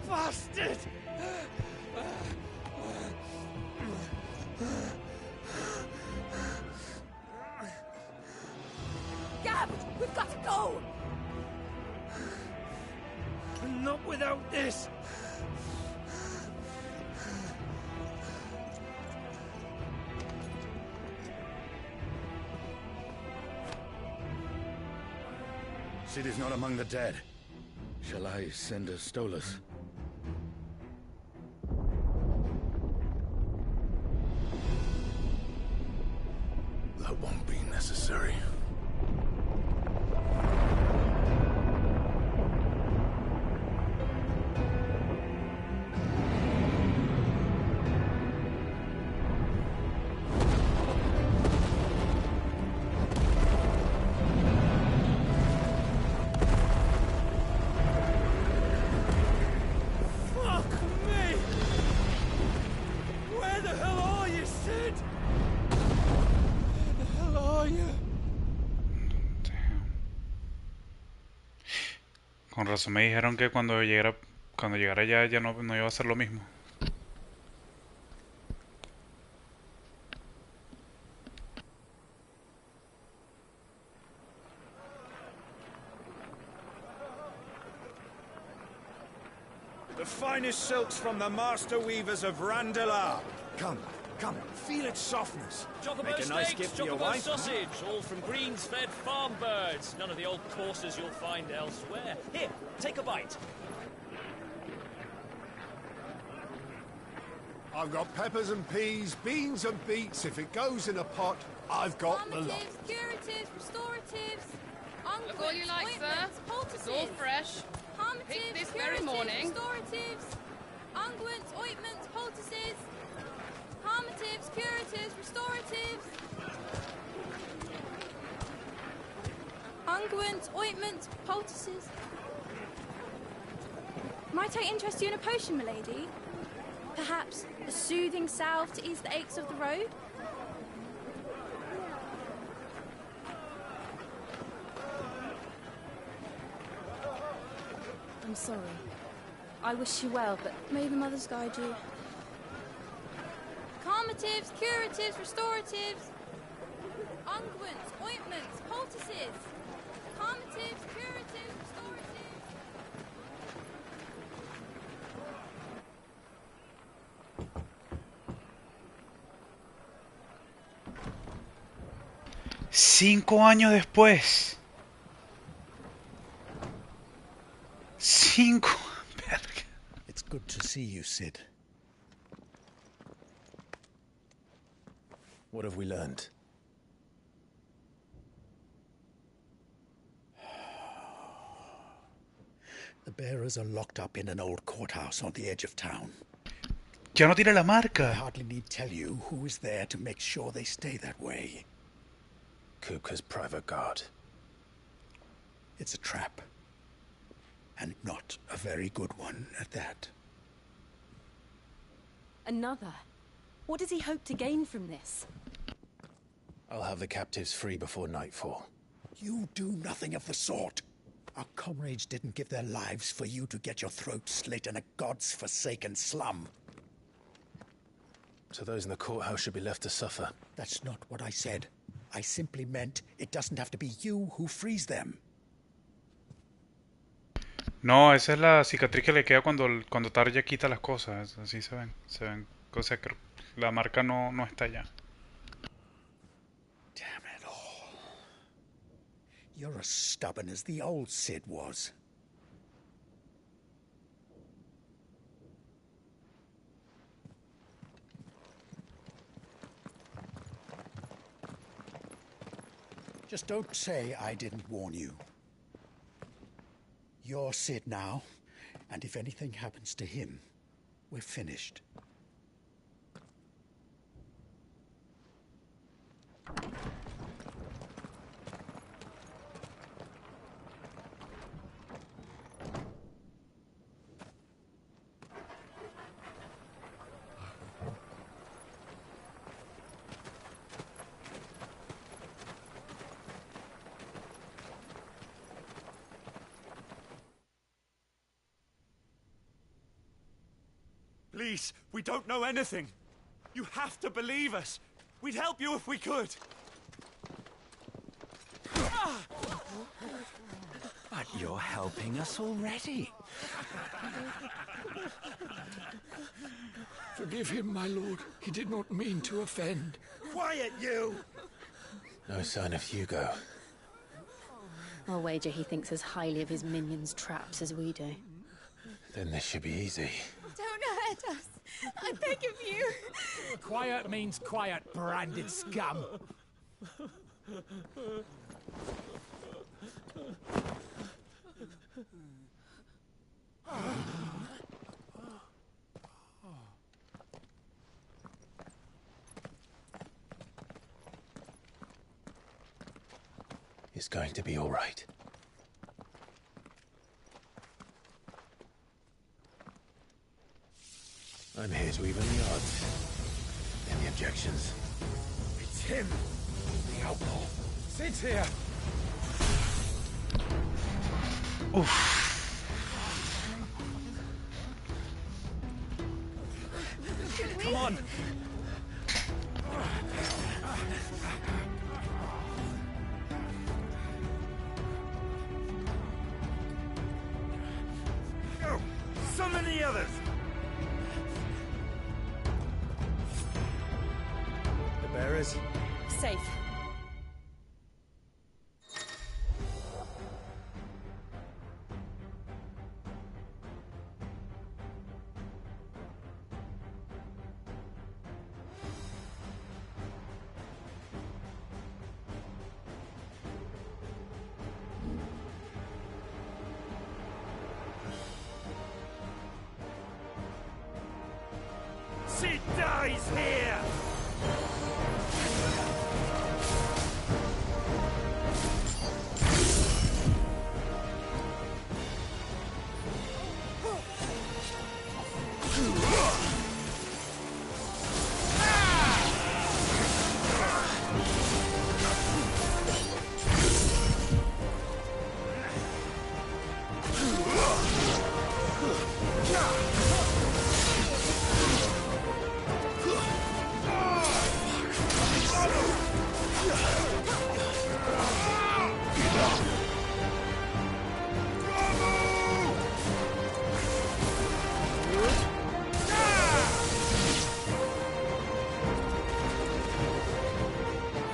Bastard! Gab, we've got to go! Not without this! Sid is not among the dead. Shall I send a Stolas? That won't be necessary. Con razón me dijeron que cuando llegara ya no iba a ser lo mismo. The finest silks from the master weavers of Randalar. Come, come, feel its softness. Chocobo Make a nice steaks, gift for your chocobo wife. sausage, all from greens-fed farm birds. None of the old courses you'll find elsewhere. Here, take a bite. I've got peppers and peas, beans and beets. If it goes in a pot, I've got the lot. Calmatives, curatives, restoratives, Look all you like, sir. ointments, It's all poultices. fresh. Calmatives, Picked this very curatives, morning. restoratives, unguents, ointments, poultices. Calmatives, curatives, restoratives. Unguents, ointments, poultices. Might I interest you in a potion, milady? Perhaps a soothing salve to ease the aches of the road? I'm sorry. I wish you well, but may the mothers guide you. Calmatives, curatives, restoratives. Unguents, ointments, poultices. Calmatives, curatives, restoratives. Cinco años después. 5. Verga. It's good to see you, Sid. What have we learned? The bearers are locked up in an old courthouse on the edge of town. Ya no tiene la I marca. hardly need tell you who is there to make sure they stay that way. Kupka's private guard. It's a trap. And not a very good one at that. Another? What does he hope to gain from this? I'll have the captives free before nightfall. You do nothing of the sort. Our comrades didn't give their lives for you to get your throat slit in a god's forsaken slum. So those in the courthouse should be left to suffer. That's not what I said. I simply meant it doesn't have to be you who frees them. No, esa es la cicatriz que le queda cuando Tarja quita las cosas. Así se ven. Se ven. O sea, que la marca no está allá. Damn it all. You're as stubborn as the old Sid was. Just don't say I didn't warn you. You're Sid now, and if anything happens to him, we're finished. Please, we don't know anything. You have to believe us. We'd help you if we could. But you're helping us already. Forgive him, my lord. He did not mean to offend. Quiet, you! No sign of Hugo. I'll wager he thinks as highly of his minions' traps as we do. Then this should be easy. Don't hurt us. I beg of you. Quiet means quiet, branded scum. It's going to be all right. I'm here to even the odds. Any objections? It's him, the outlaw. Sid's here. Uf. on! Go! Summon the others! The bearers? Safe. She dies here!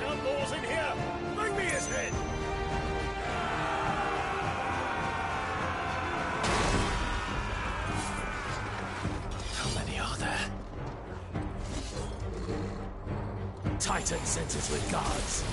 Outlaws in here! Bring me his head! How many are there? Titan sends his regards.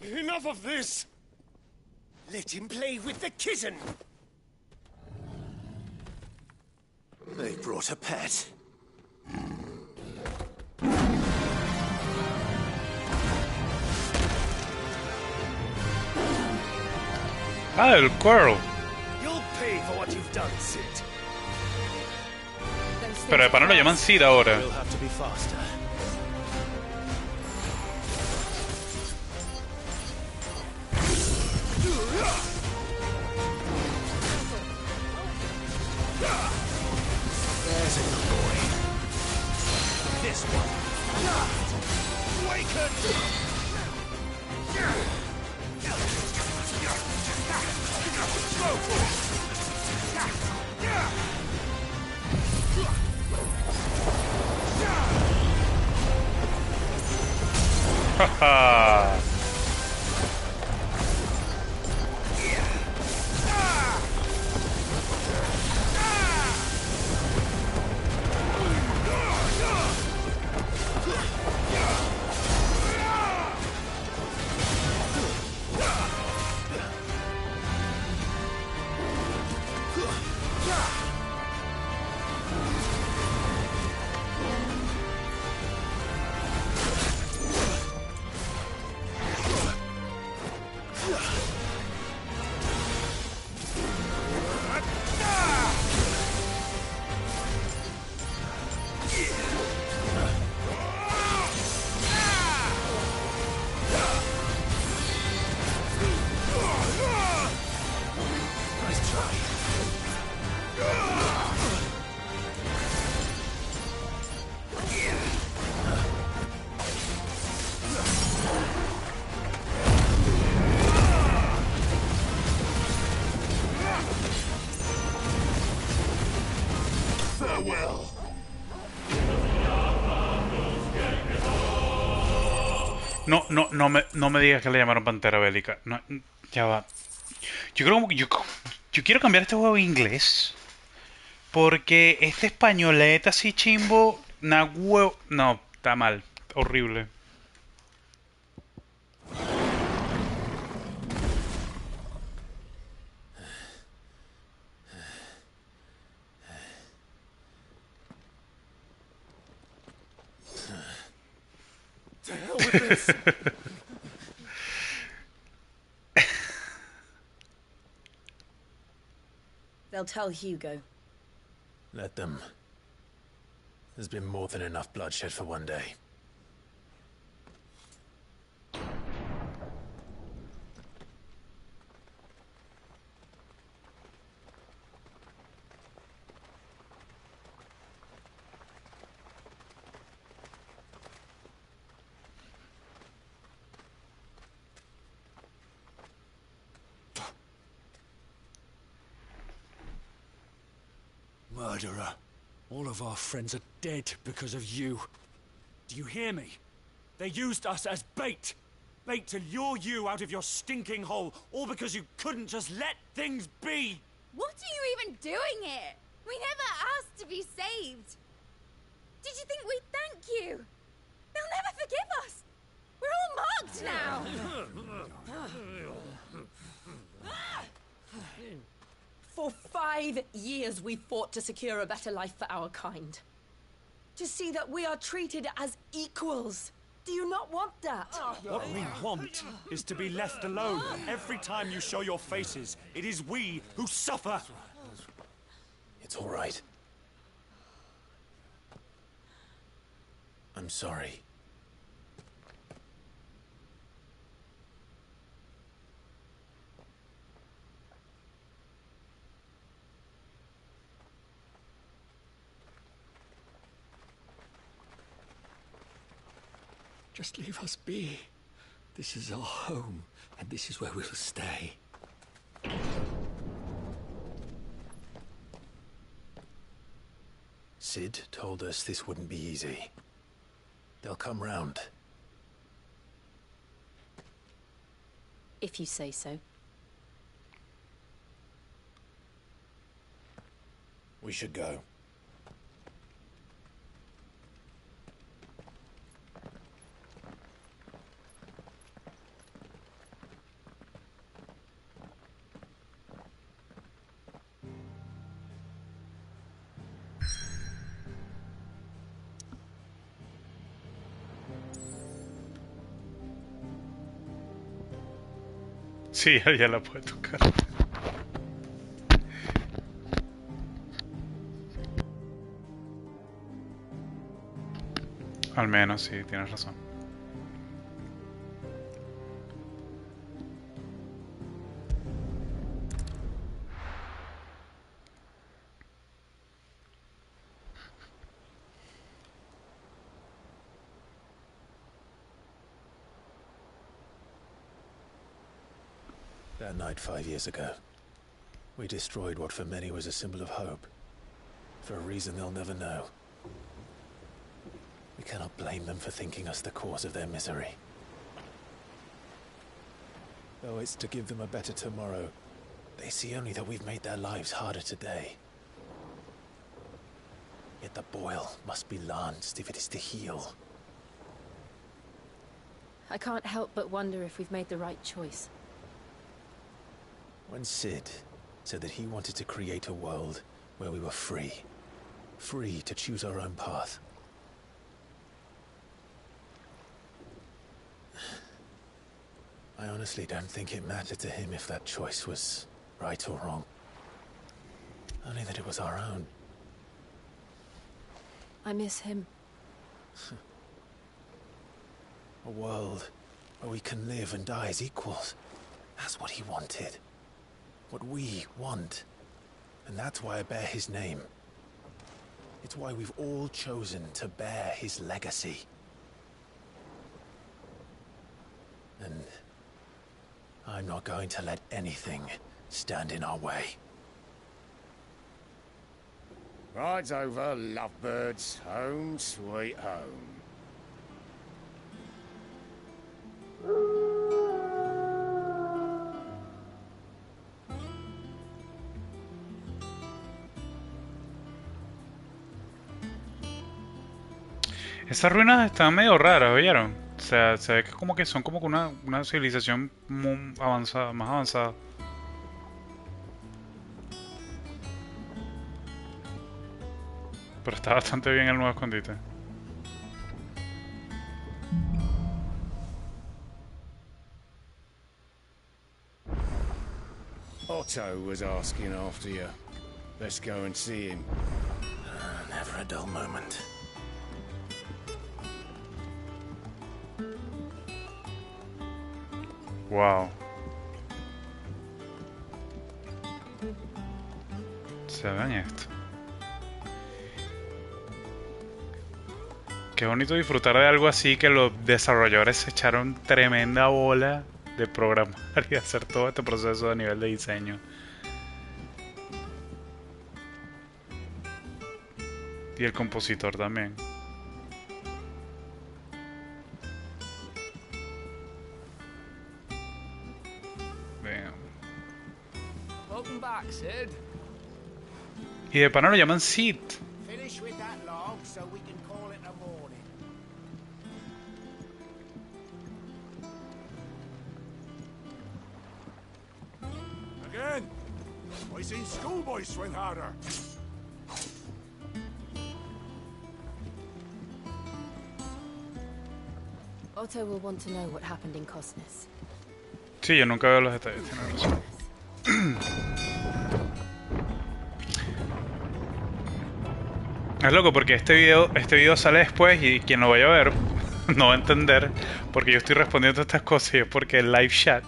Enough of this! Let him play with the kitten! They brought a pet. Ah, el cuero. You'll pay for what you've done, Sid. Pero de pana lo llaman Sid ahora. We'll have to be faster. There's a good boy. This one. Awaken! Haha. No me digas que le llamaron Pantera Bélica. No, Ya va. Yo quiero cambiar este juego a inglés. Porque este españolete así chimbo. No, está mal. Horrible. To hell with this. They'll tell Hugo. Let them. There's been more than enough bloodshed for one day. Murderer. All of our friends are dead because of you. Do you hear me? They used us as bait. Bait to lure you out of your stinking hole, all because you couldn't just let things be. What are you even doing here? We never asked to be saved. Did you think we'd thank you? They'll never forgive us. We're all marked now. For 5 years we fought to secure a better life for our kind. To see that we are treated as equals. Do you not want that? What we want is to be left alone. Every time you show your faces, it is we who suffer. It's all right. I'm sorry. Just leave us be. This is our home, and this is where we'll stay. Sid told us this wouldn't be easy. They'll come round. If you say so. We should go. Sí, ya la puede tocar. Al menos, sí, tienes razón. That night 5 years ago, we destroyed what for many was a symbol of hope. For a reason they'll never know. We cannot blame them for thinking us the cause of their misery. Though it's to give them a better tomorrow, they see only that we've made their lives harder today. Yet the boil must be lanced if it is to heal. I can't help but wonder if we've made the right choice. When Sid said that he wanted to create a world where we were free. Free to choose our own path. I honestly don't think it mattered to him if that choice was right or wrong. Only that it was our own. I miss him. A world where we can live and die as equals. That's what he wanted. What we want. And that's why I bear his name. It's why we've all chosen to bear his legacy. And I'm not going to let anything stand in our way. Rides over, lovebirds. Home, sweet home. Esas ruinas están medio raras, ¿oyeron? O sea, se ve que como que son como que una civilización muy avanzada, más avanzada. Pero está bastante bien el nuevo escondite. Otto was asking after you. Let's go and see him. Never a dull moment. Wow. Se vean esto. Qué bonito disfrutar de algo así, que los desarrolladores se echaron tremenda bola de programar y hacer todo este proceso a nivel de diseño. Y el compositor también. Vean. Welcome back, Sid. Y de pana lo llaman Sid. Finish with that log so we can call it a morning. Again! I seen schoolboys swing harder. Otto will want to know what happened in Cosnes. Sí, yo nunca veo los detalles, tienes razón. Es loco porque este video sale después y quien lo vaya a ver no va a entender porque yo estoy respondiendo a estas cosas y es porque el live chat,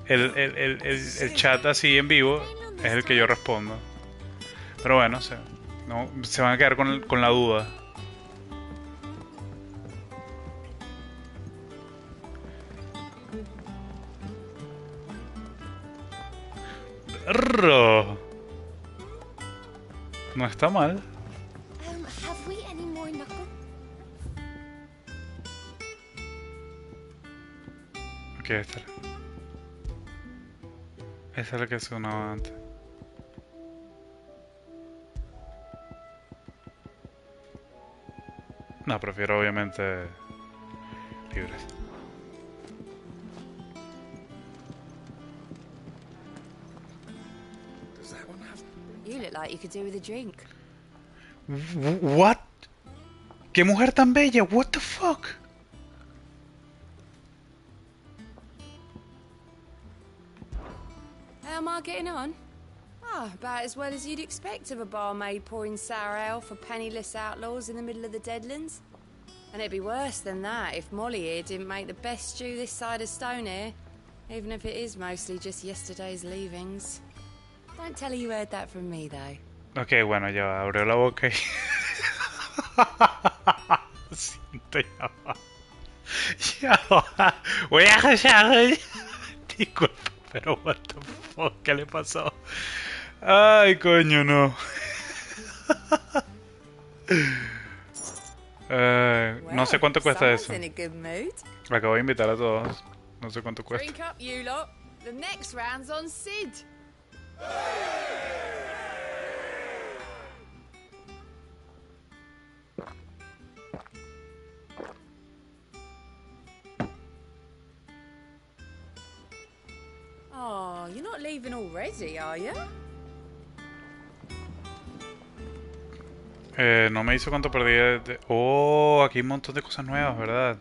el chat así en vivo es el que yo respondo. Pero bueno, o sea, no, se van a quedar con la duda. No está mal. Have we any more knuckle? Ok, esta es la que sonaba antes. No, prefiero obviamente libres. You look like you could do with a drink. What? ¿Qué mujer tan bella? What the fuck? How am I getting on? Ah, about as well as you'd expect of a barmaid pouring sour ale for penniless outlaws in the middle of the Deadlands. And it'd be worse than that if Molly here didn't make the best stew this side of Stone here, even if it is mostly just yesterday's leavings. Don't tell her you heard that from me, though. Ok, bueno, ya abrió la boca y... Siento ya va. Ya va. Voy a callar. Disculpa, pero what the fuck, ¿qué le pasó? Ay, coño, no. No sé cuánto cuesta eso. Acabo de invitar a todos. No sé cuánto cuesta. Drink up, you lot. The next round's on Sid. Oh, you're not leaving already, are you? No me hizo cuánto perdí de... Oh, aquí hay un montón de cosas nuevas, ¿verdad?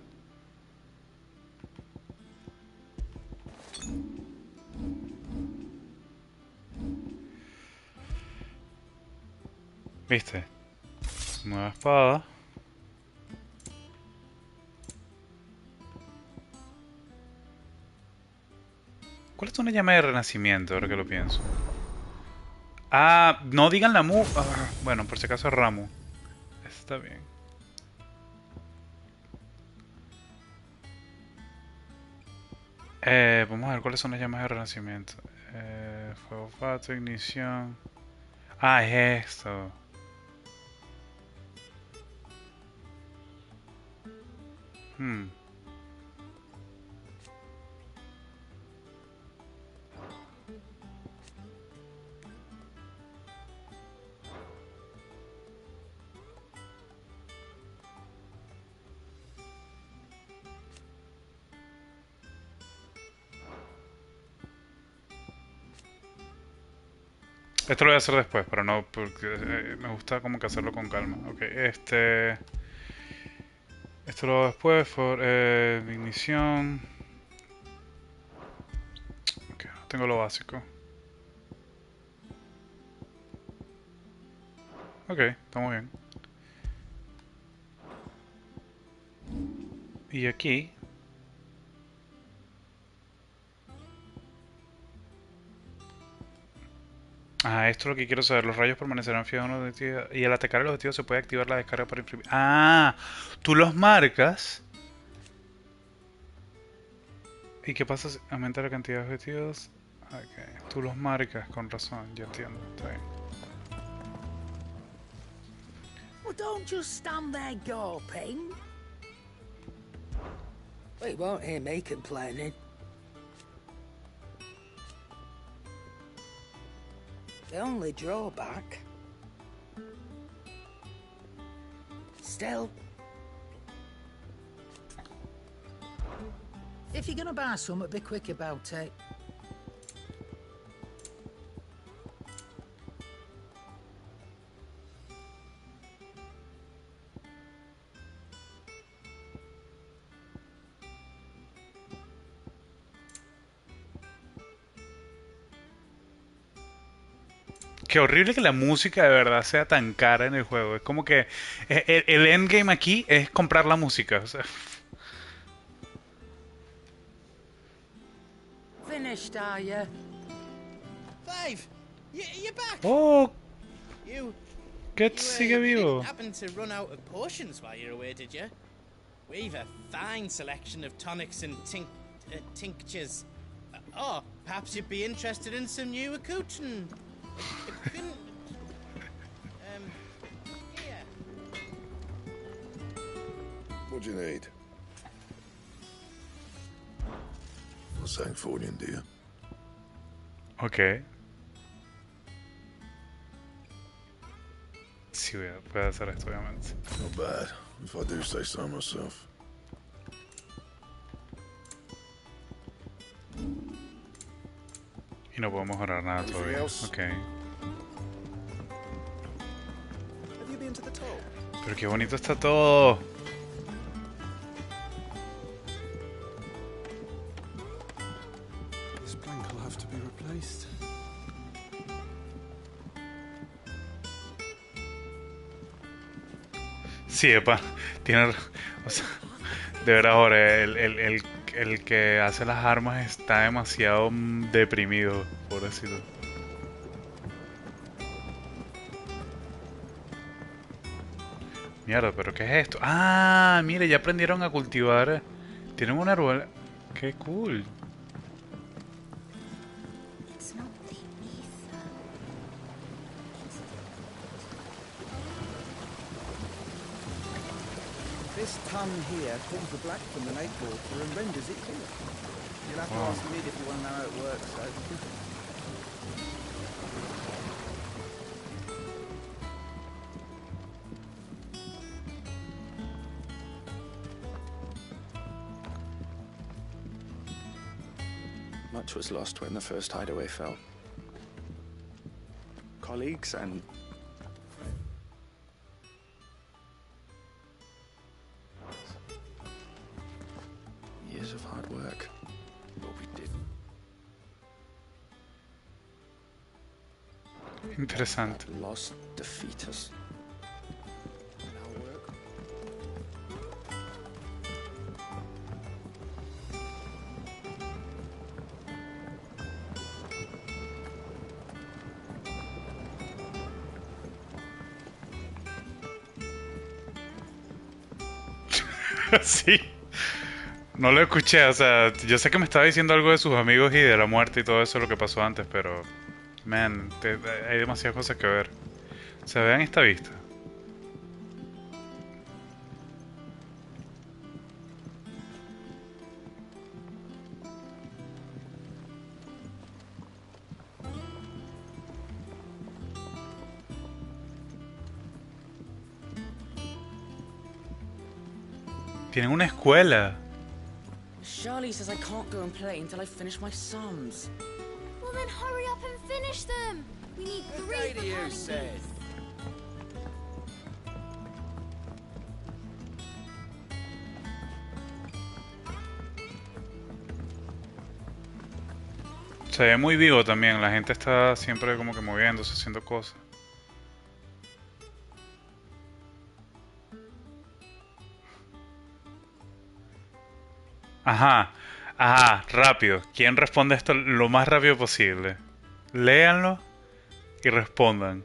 ¿Viste? Nueva espada. ¿Cuál es una llama de renacimiento, ahora que lo pienso? Ah, no digan la mu... Ah, bueno, por si acaso es Ramu. Está bien. Vamos a ver cuáles son las llamas de renacimiento. Fuego fato, ignición... Ah, es esto. Esto lo voy a hacer después, pero no, porque me gusta como que hacerlo con calma. Ok, esto lo hago después, mi misión. Ok, tengo lo básico. Ok, estamos bien. Y aquí... Ah, esto es lo que quiero saber. Los rayos permanecerán fijos en los objetivos. Y al atacar el objetivo se puede activar la descarga para imprimir. Ah, tú los marcas. ¿Y qué pasa si aumenta la cantidad de objetivos? Ok, tú los marcas, con razón, ya entiendo. Está bien. Well, don't just stand there gawping. Well, you won't hear me complaining. The only drawback... Still... If you're gonna buy something, be quick about it. Qué horrible que la música de verdad sea tan cara en el juego. Es como que el endgame aquí es comprar la música. O sea. Finished, are you? Five, you're back. Oh, You sigue vivo. didn't happen to run out of potions while you're away, did you? We've a fine selection of tonics and tinctures. Oh, perhaps you'd be interested in some new accoutrement. Here. What do you need? For Sanfordine, do you? Ok. Sí, voy a hacer esto, obviamente. Not bad, if I do say so myself. Y no puedo mejorar nada todavía. Ok. Pero qué bonito está todo. This plank will have to be replaced. Sí, epa. Tiene... O sea, de verdad, ahora el que hace las armas está demasiado deprimido, pobrecito. Mierda, pero ¿qué es esto? Ah, mire, ya aprendieron a cultivar. Tienen un árbol. Qué cool. This tongue here pulls the black from the night water and renders it clear. You'll have to ask Mid if you want to know how it works, though. Much was lost when the first hideaway fell. Colleagues and... years of hard work. But we did. Interesante. That loss defeat us. Our work. Sí. No lo escuché, o sea, yo sé que me estaba diciendo algo de sus amigos y de la muerte y todo eso, lo que pasó antes, pero... Man, hay demasiadas cosas que ver. O sea, vean esta vista. Tienen una escuela. Charlie says I can't go and play until I finish my sums. Well then hurry up and finish them! We need Good 3 day for to you, carrying Sid. these. Se ve muy vivo también, la gente está siempre como que moviéndose, haciendo cosas. Ajá, ajá, rápido. ¿Quién responde esto lo más rápido posible? Léanlo y respondan.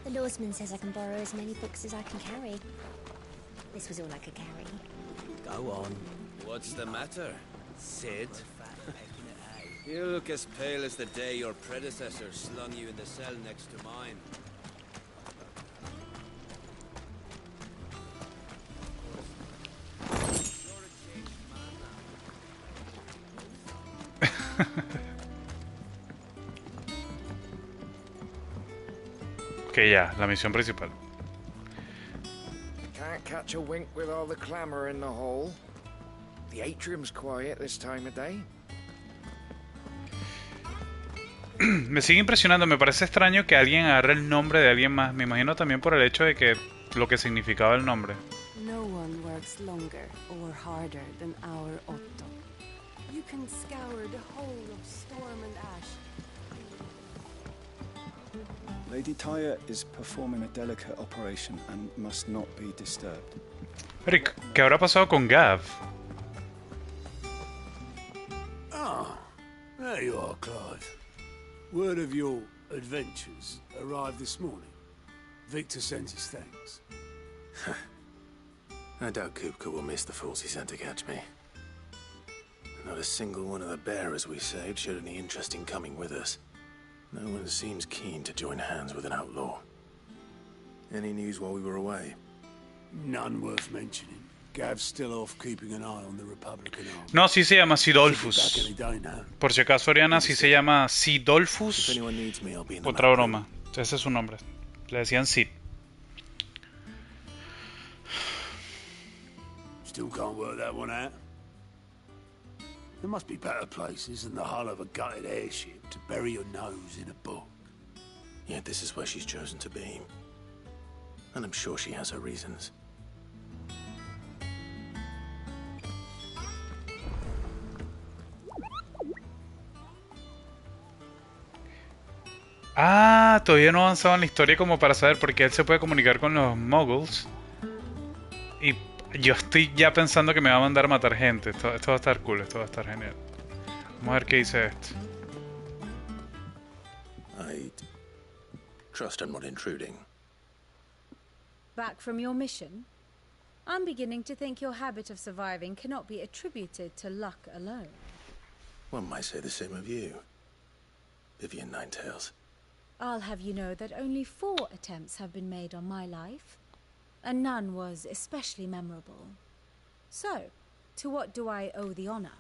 The lawsman says I can borrow as many books as I can carry. This was all I could carry. Go on. What's the matter, Sid? You look as pale as the day your predecessor slung you in the cell next to mine. Ok, ya, la misión principal. Can't catch a wink with all the clamour in the hall. The atrium's quiet this time of day. Me sigue impresionando, me parece extraño que alguien agarre el nombre de alguien más. Me imagino también por el hecho de que lo que significaba el nombre. No one works longer or harder than our Otto. You can scour the whole of storm and ash. Lady Tyre is performing a delicate operation and must not be disturbed. Eric, ¿qué habrá pasado con Gav? Ah, there you are, Clive. Word of your adventures arrived this morning. Victor sends his thanks. I doubt Kupka will miss the fools he sent to catch me. Not a single one of the bearers we saved showed any interest in coming with us. No one seems keen to join hands with an outlaw. Any news while we were away? None worth mentioning. Gav's still off keeping an eye on the Republican army. No, sí se llama Sidolfus. Por si acaso, Oriana, sí se llama Sidolfus. Otra broma. Ese es su nombre. Le decían Sid. Still can't work that one out. There must be better places than the hull of a gutted airship to bury your nose in a book. Yet this is where she's chosen to be. And I'm sure she has her reasons. Ah, todavía no avanzaba en la historia como para saber por qué él se puede comunicar con los muggles. Y yo estoy ya pensando que me va a mandar a matar gente. Esto va a estar cool, esto va a estar genial. Vamos a ver qué dice esto. I trust I'm not intruding. Back from your mission? I'm beginning to think your habit of surviving cannot be attributed to luck alone. One might say the same of you, Vivian Ninetails. I'll have you know that only 4 attempts have been made on my life, and none was especially memorable. So, to what do I owe the honor?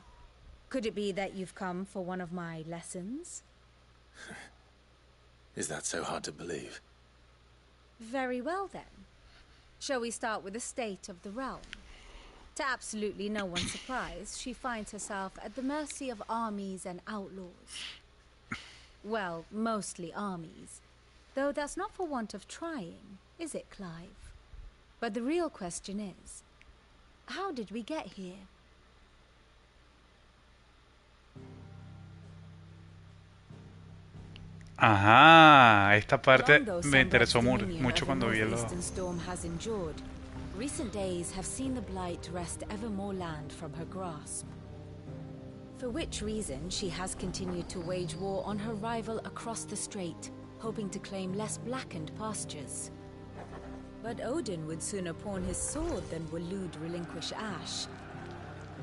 Could it be that you've come for one of my lessons? Is that so hard to believe? Very well then. Shall we start with the state of the realm? To absolutely no one's surprise, she finds herself at the mercy of armies and outlaws. Well, mostly armies. Though that's not for want of trying, is it, Clive? But the real question is, how did we get here? Ajá, esta parte me interesó mucho cuando vi el storm has endured. Recent days have seen the blight wrest ever more land from her grasp. For which reason she has continued to wage war on her rival across the strait, hoping to claim less blackened pastures. But Odin would sooner pawn his sword than Waloed relinquish Ash.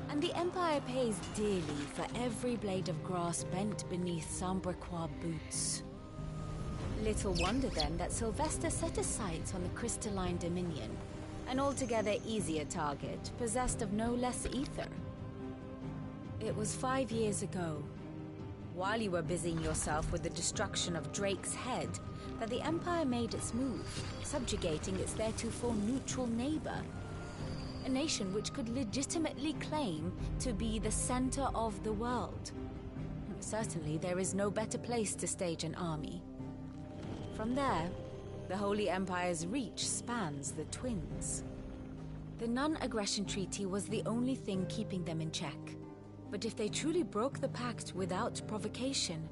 And the Empire pays dearly for every blade of grass bent beneath Sambraquois boots. Little wonder then that Sylvester set his sights on the crystalline dominion, an altogether easier target, possessed of no less ether. It was 5 years ago, while you were busying yourself with the destruction of Drake's head, that the Empire made its move, subjugating its theretofore neutral neighbor. A nation which could legitimately claim to be the center of the world. Certainly, there is no better place to stage an army. From there, the Holy Empire's reach spans the Twins. The non-aggression treaty was the only thing keeping them in check. But if they truly broke the pact without provocation,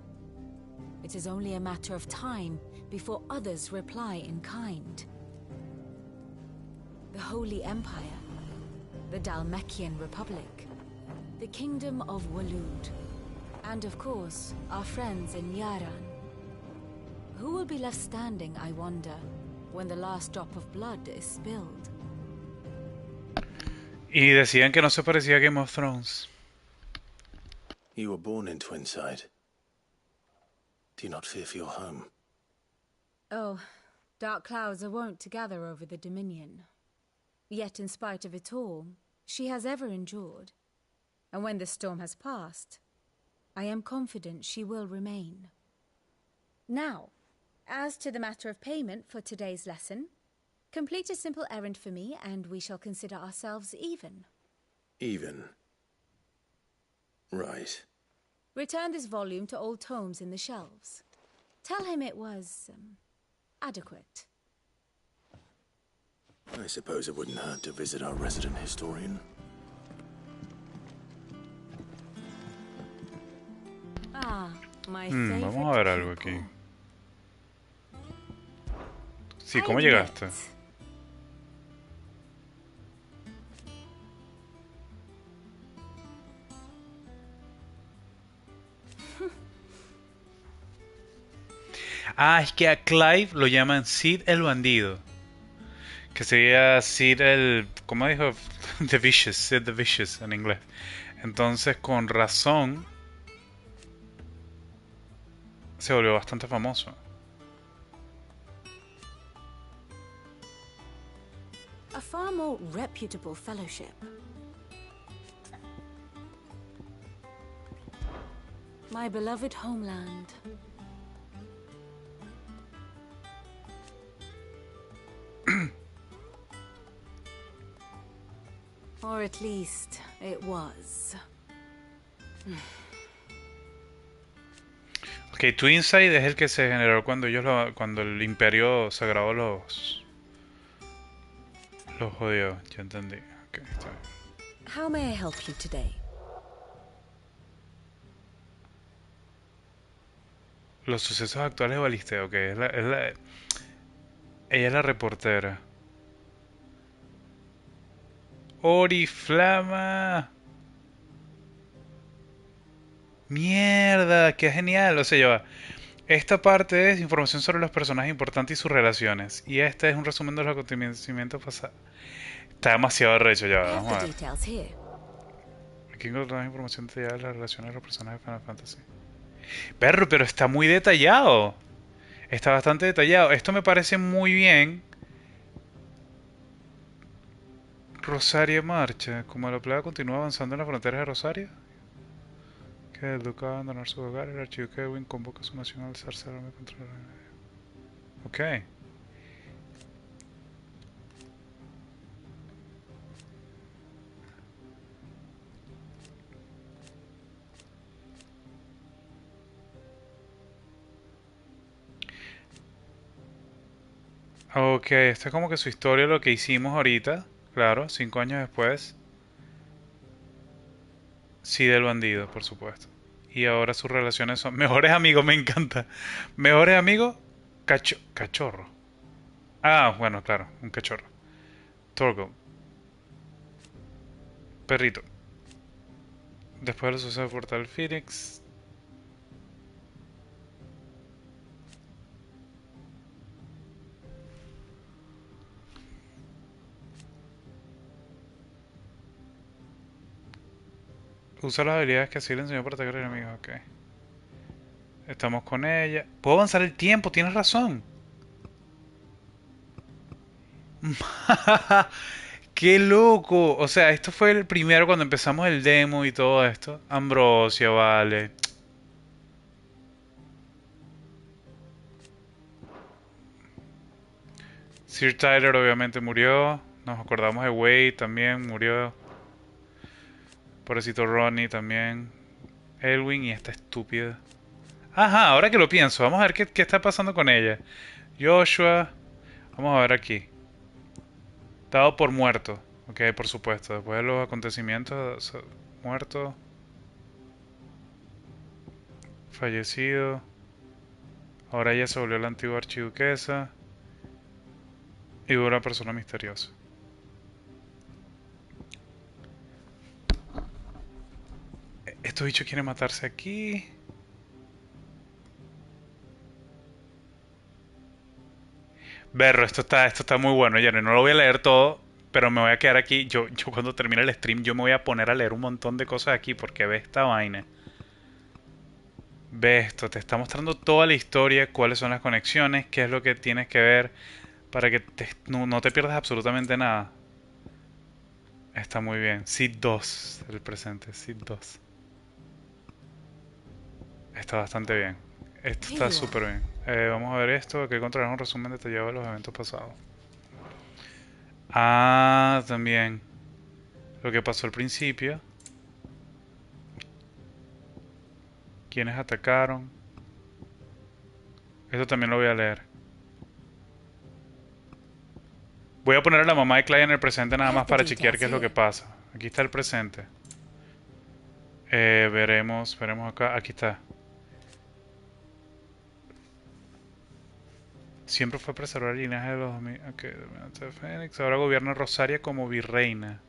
it is only a matter of time before others reply in kind. The Holy Empire, the Dhalmekian Republic, the Kingdom of Waloed, and of course, our friends in Yaran. Who will be left standing, I wonder, when the last drop of blood is spilled? Y decían que no se parecía a Game of Thrones. You were born in Twinside. Do you not fear for your home? Oh, dark clouds are wont to gather over the Dominion. Yet in spite of it all, she has ever endured. And when the storm has passed, I am confident she will remain. Now, as to the matter of payment for today's lesson, complete a simple errand for me and we shall consider ourselves even. Even? Right. Return this volume to old tomes in the shelves. Tell him it was, adequate. I suppose it wouldn't hurt to visit our resident historian. Ah, my favorite Vamos a ver algo aquí. people. Sí, ¿cómo llegaste? Ah, es que a Clive lo llaman Sid el bandido. Que sería Sid el... ¿Cómo dijo? The Vicious, Sid the Vicious en inglés. Entonces, con razón, se volvió bastante famoso. A far more reputable fellowship. My beloved homeland. Or at least it was. Ok, Twinside es el que se generó cuando cuando el Imperio Sagrado los jodió. Ya entendí. Okay, está bien. How may I help you today? Los sucesos actuales de Balisteo, ok. Ella es la reportera. Oriflama. Mierda, qué genial. O sea, ya va. Esta parte es información sobre los personajes importantes y sus relaciones. Y este es un resumen de los acontecimientos pasados. Está demasiado recho, ya va. Vamos a ver. Aquí encontramos información detallada de las relaciones de los personajes de Final Fantasy. Perro, pero está muy detallado. Está bastante detallado. Esto me parece muy bien. Rosaria marcha. Como la plaga continúa avanzando en las fronteras de Rosaria, que el duque va a abandonar su hogar, el archiduque Edwin convoca a su nación a alzarse al arma contra el... Ok. Ok, esta es como que su historia, lo que hicimos ahorita. Claro, 5 años después. Sí, del bandido, por supuesto. Y ahora sus relaciones son mejores amigos, me encanta. Mejores amigos, cachorro. Ah, bueno, claro, un cachorro. Torgo. Perrito. Después de los sucesos de Portal Phoenix. Usa las habilidades que así le enseñó para atacar enemigos, ok. Estamos con ella. Puedo avanzar el tiempo, tienes razón. ¡Qué ¡Qué loco! O sea, esto fue el primero cuando empezamos el demo y todo esto. Ambrosia, vale. Sir Tyler obviamente murió. Nos acordamos de Wade también, murió. Pobrecito Ronnie también. Elwin y esta estúpida. Ajá, ahora que lo pienso, vamos a ver qué está pasando con ella. Joshua. Vamos a ver aquí. Dado por muerto. Ok, por supuesto. Después de los acontecimientos, muerto. Fallecido. Ahora ella se volvió la antigua archiduquesa. Y una persona misteriosa. Estos bichos quieren matarse aquí. Berro, esto está muy bueno, ya no lo voy a leer todo, pero me voy a quedar aquí. Yo cuando termine el stream, yo me voy a poner a leer un montón de cosas aquí, porque ve esta vaina. Ve esto, te está mostrando toda la historia, cuáles son las conexiones, qué es lo que tienes que ver, para que no te pierdas absolutamente nada. Está muy bien. Sid 2, el presente, Sid 2. Está bastante bien. Esto está súper bien. Vamos a ver esto, que encontrar un resumen detallado de los eventos pasados. Ah, también. Lo que pasó al principio. Quiénes atacaron. Esto también lo voy a leer. Voy a poner a la mamá de Clay en el presente nada más para chequear qué es lo que pasa. Aquí está el presente. Veremos acá. Aquí está. Siempre fue preservar el linaje de los Fénix. Ahora gobierna Rosaria como virreina.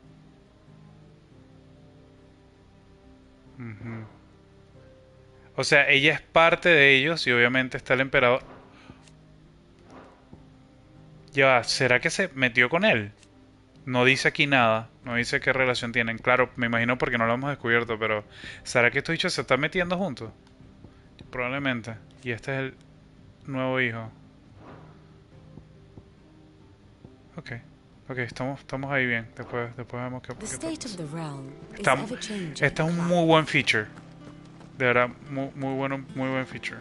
O sea, ella es parte de ellos y obviamente está el emperador. Ya, ¿será que se metió con él? No dice aquí nada. No dice qué relación tienen. Claro, me imagino porque no lo hemos descubierto, pero ¿será que estos bichos se están metiendo juntos? Probablemente. Y este es el nuevo hijo. Ok, estamos ahí bien. Después vemos qué pasa. Este es un muy buen feature. De verdad, muy buen feature.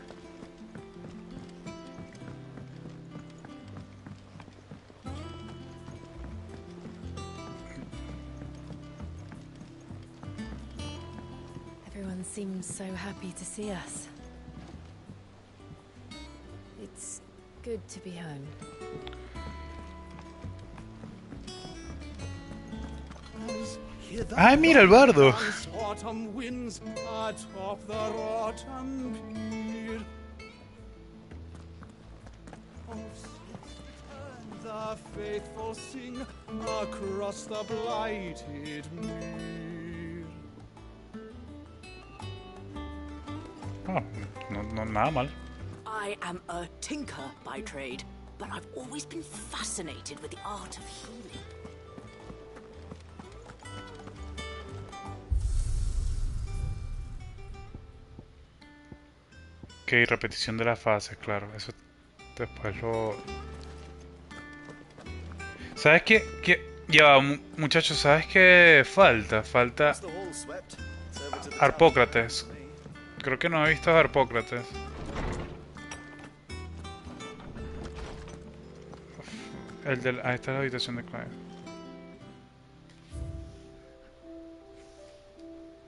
Everyone seems so happy to see us. It's good to be home. ¡Ay, mira el bardo! No, nada mal. I am a tinker by trade, but I've always been fascinated with the art of healing. Ok, repetición de las fases, claro. Eso después lo... ¿Sabes qué? Ya, muchachos, ¿sabes qué falta? Falta... Harpócrates. Creo que no he visto a Harpócrates. Esta es la habitación de Clive.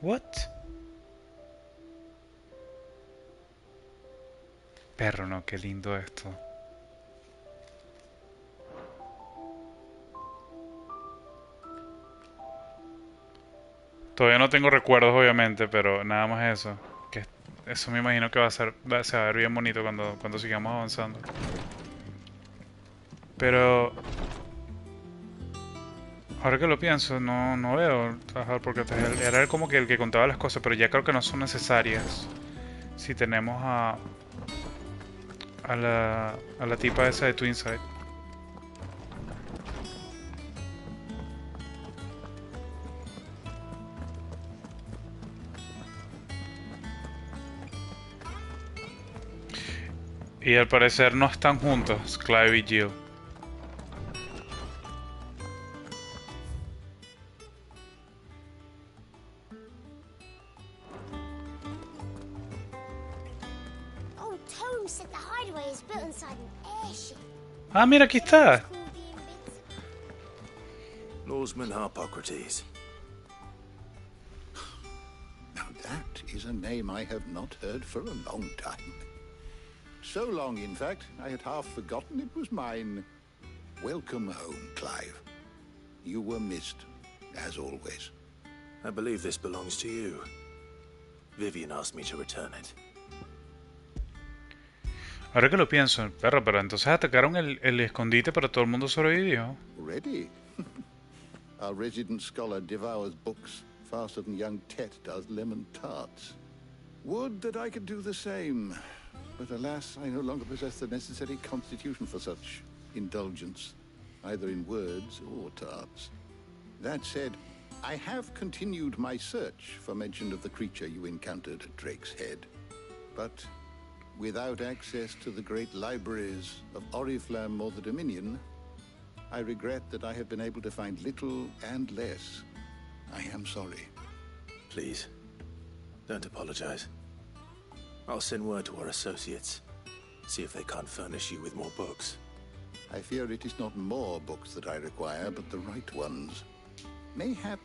What? Perro, no, qué lindo esto. Todavía no tengo recuerdos, obviamente, pero nada más eso. Que eso me imagino que se va a ver bien bonito cuando sigamos avanzando. Pero... ahora que lo pienso, no veo trabajar porque era como que el que contaba las cosas, pero ya creo que no son necesarias. Si tenemos a la tipa esa de Twinside. Y al parecer no están juntos, Clive y Jill. Ah, mira, aquí está. Norseman Harpócrates. Now that is a name I have not heard for a long time. So long, in fact, I had half forgotten it was mine. Welcome home, Clive. You were missed, as always. I believe this belongs to you. Vivian asked me to return it. Ahora que lo pienso, perro, pero entonces atacaron el escondite, pero todo el mundo sobrevivió. Ready? Our resident scholar devours books faster than young Tet does lemon tarts. Would that I could do the same. But alas, I no longer possess the necessary constitution for such indulgence, either in words or tarts. That said, I have continued my search for mention of the creature you encountered at Drake's Head. But without access to the great libraries of Oriflamme or the Dominion, I regret that I have been able to find little and less. I am sorry. Please, don't apologize. I'll send word to our associates. See if they can't furnish you with more books. I fear it is not more books that I require, but the right ones. Mayhap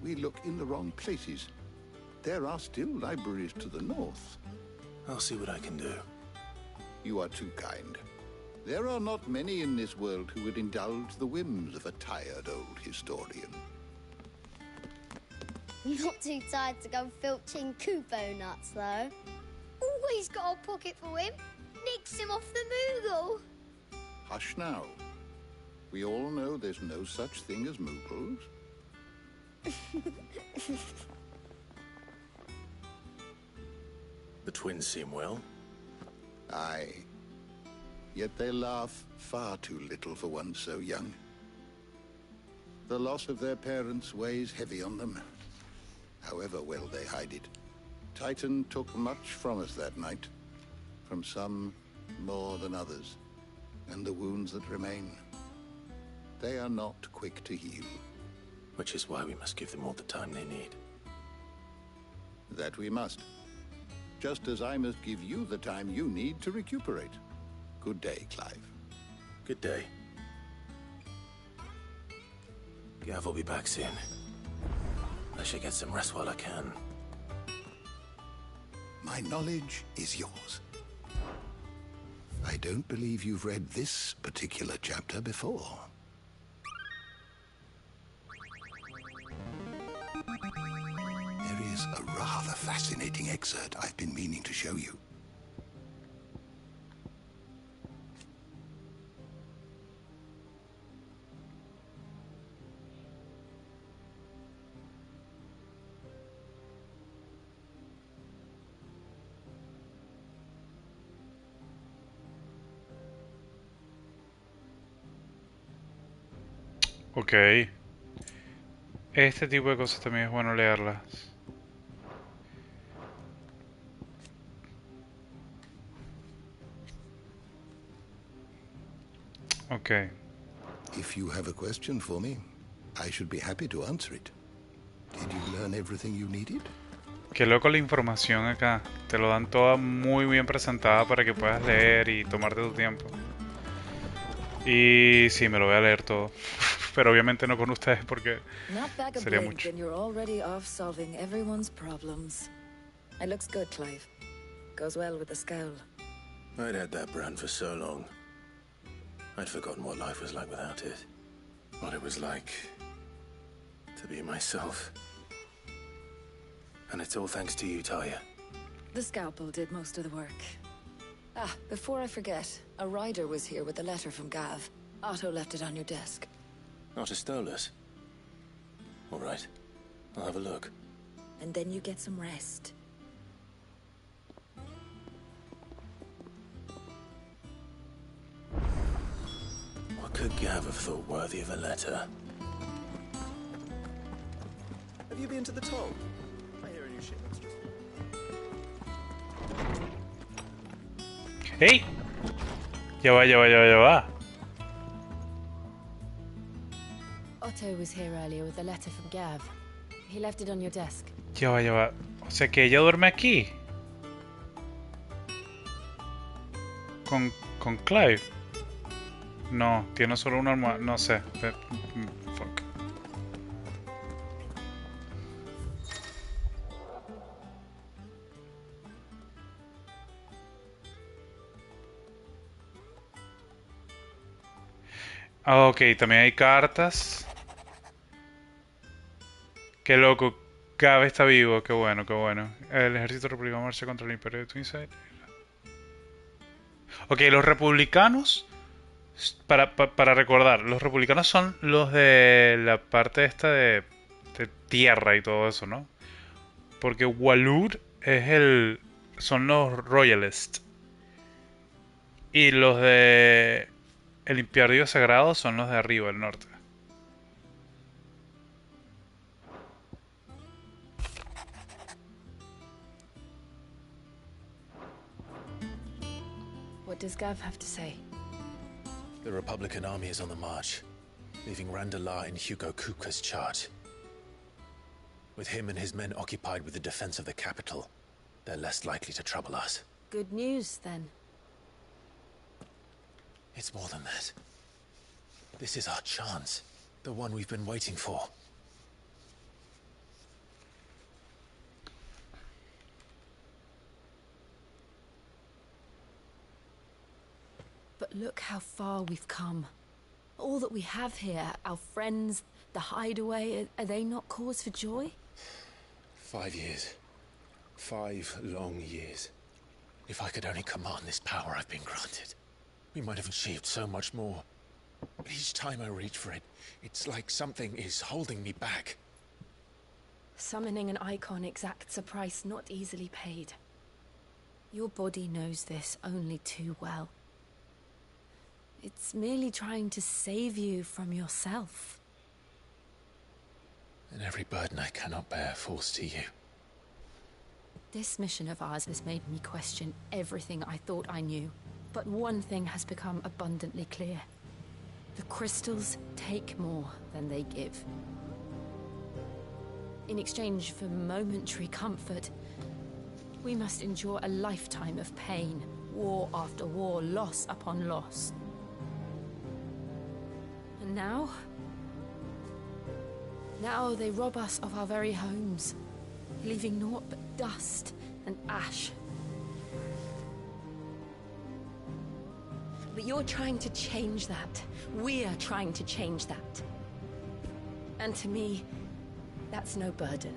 we look in the wrong places. There are still libraries to the north. I'll see what I can do. You are too kind. There are not many in this world who would indulge the whims of a tired old historian. Not too tired to go filching Kupo nuts, though. Always got a pocket for him. Nicks him off the Moogle. Hush now. We all know there's no such thing as Moogles. The twins seem well. Aye. Yet they laugh far too little for one so young. The loss of their parents weighs heavy on them, however well they hide it. Titan took much from us that night, from some more than others, and the wounds that remain, they are not quick to heal. Which is why we must give them all the time they need. That we must. Just as I must give you the time you need to recuperate. Good day, Clive. Good day. Gav will be back soon. I should get some rest while I can. My knowledge is yours. I don't believe you've read this particular chapter before. There is a rather fascinating excerpt I've been meaning to show you. Ok. Este tipo de cosas también es bueno leerlas. Ok. If you have a question for me, I should be happy to answer it. Did you learn everything you needed? Qué loco la información acá. Te lo dan toda muy bien presentada para que puedas leer y tomarte tu tiempo. Y sí, me lo voy a leer todo. Pero obviamente no con ustedes porque sería mucho. You're already off solving everyone's problems. It looks good, Clive. Goes well with the scowl. I'd had that brand for so long. I'd forgotten what life was like without it. What it was like to be myself. And it's all thanks to you, Talia. The scalpel did most of the work. Ah, before I forget, a rider was here with a letter from Gav. Otto left it on your desk. Otto stole us. All right, I'll have a look. And then you get some rest. What could Gav have thought worthy of a letter? Have you been to the toll? I hear a new shipment's just... ¡Hey! Ya va. Otto was here earlier with a letter from Gav. He left it on your desk. Ya va. O sea que ella duerme aquí. Con Clive. No, tiene solo una almohada. No sé. Fuck. Ah, ok, también hay cartas. Qué loco. Gabe está vivo. Qué bueno, qué bueno. El ejército republicano marcha contra el imperio de Twinside. Ok, los republicanos. Para recordar, los republicanos son los de la parte esta de tierra y todo eso, ¿no? Porque Walud es son los royalists. Y los de el Imperio Sagrado son los de arriba, el norte. What does Gav have to say? The Republican army is on the march, leaving Randalar in Hugo Kupka's charge. With him and his men occupied with the defense of the capital, they're less likely to trouble us. Good news, then. It's more than that. This is our chance, the one we've been waiting for. But look how far we've come. All that we have here, our friends, the hideaway, are they not cause for joy? 5 years. 5 long years. If I could only command this power I've been granted, we might have achieved so much more. But each time I reach for it, it's like something is holding me back. Summoning an Eikon exacts a price not easily paid. Your body knows this only too well. It's merely trying to save you from yourself. And every burden I cannot bear falls to you. This mission of ours has made me question everything I thought I knew. But one thing has become abundantly clear. The crystals take more than they give. In exchange for momentary comfort, we must endure a lifetime of pain, war after war, loss upon loss. And now they rob us of our very homes, leaving naught but dust and ash. But you're trying to change that. We're trying to change that. And to me, that's no burden.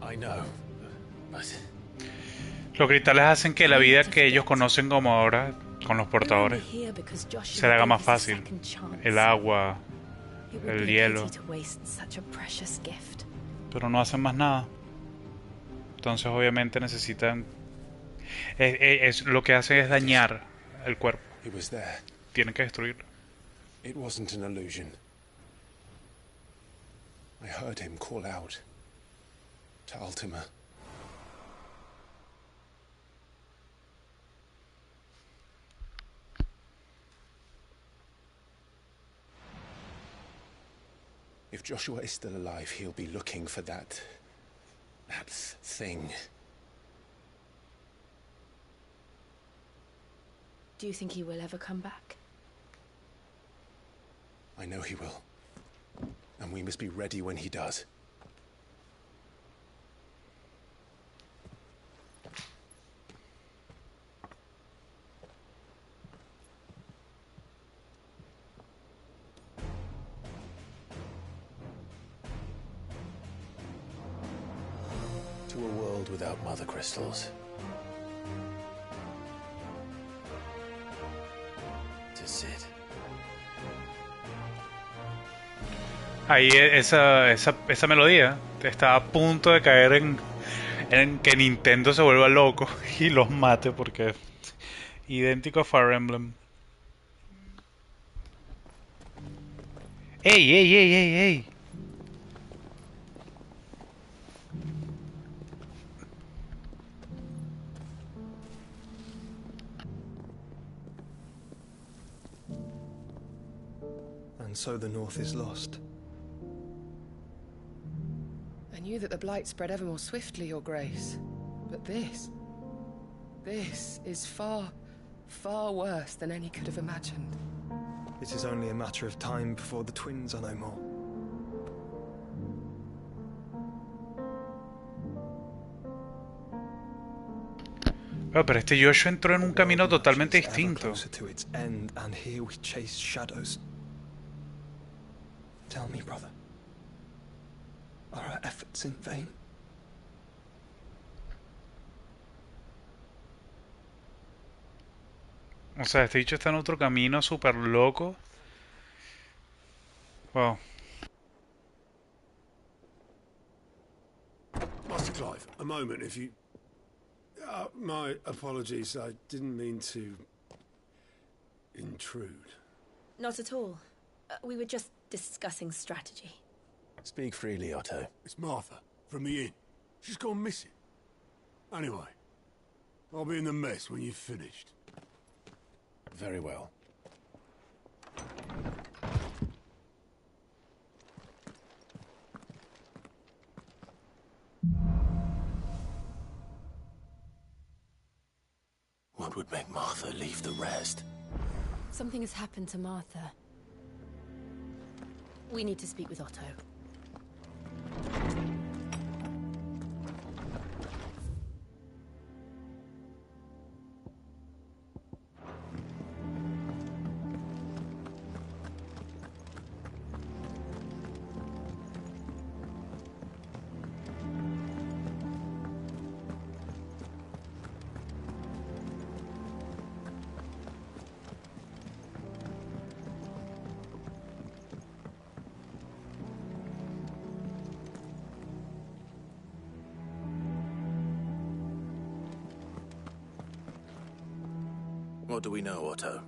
I know, but... Los cristales hacen que la vida que ellos conocen como ahora, con los portadores, se le haga más fácil. El agua, el hielo. Pero no hacen más nada. Entonces obviamente necesitan... lo que hacen es dañar el cuerpo. Tienen que destruirlo. It wasn't an illusion. I heard him call out to Ultima. If Joshua is still alive, he'll be looking for that thing. Do you think he will ever come back? I know he will. And we must be ready when he does. To a world without mother crystals. To Sid. Ahí esa melodía está a punto de caer en que Nintendo se vuelva loco y los mate porque es idéntico a Fire Emblem. ¡Ey, ey, ey, ey, ey! And so the North is lost. I knew that the blight spread ever more swiftly, Your Grace. But this is far, Far worse than any could have imagined. It is only a matter of time before the twins are no more. Pero este Joshua entró en un camino totalmente distinto. To its end, and here we chase shadows. Tell me, brother, are our efforts in vain? O sea, este bicho está en otro camino súper loco. Wow. Master Clive, a moment, if you... my apologies, I didn't mean to... intrude. Not at all. We were just discussing strategy. Speak freely, Otto. It's Martha, from the inn. She's gone missing. Anyway, I'll be in the mess when you've finished. Very well. What would make Martha leave the rest? Something has happened to Martha. We need to speak with Otto. What do we know, Otto?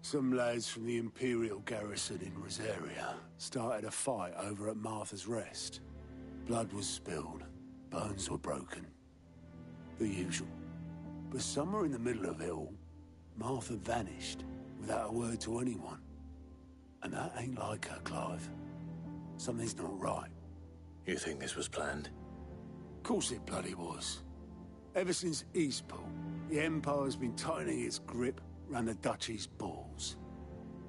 Some lads from the Imperial garrison in Rosaria started a fight over at Martha's Rest. Blood was spilled, bones were broken. The usual. But somewhere in the middle of it all, Martha vanished without a word to anyone. And that ain't like her, Clive. Something's not right. You think this was planned? Of course it bloody was. Ever since Eastpool, the Empire's been tightening its grip round the Duchy's balls.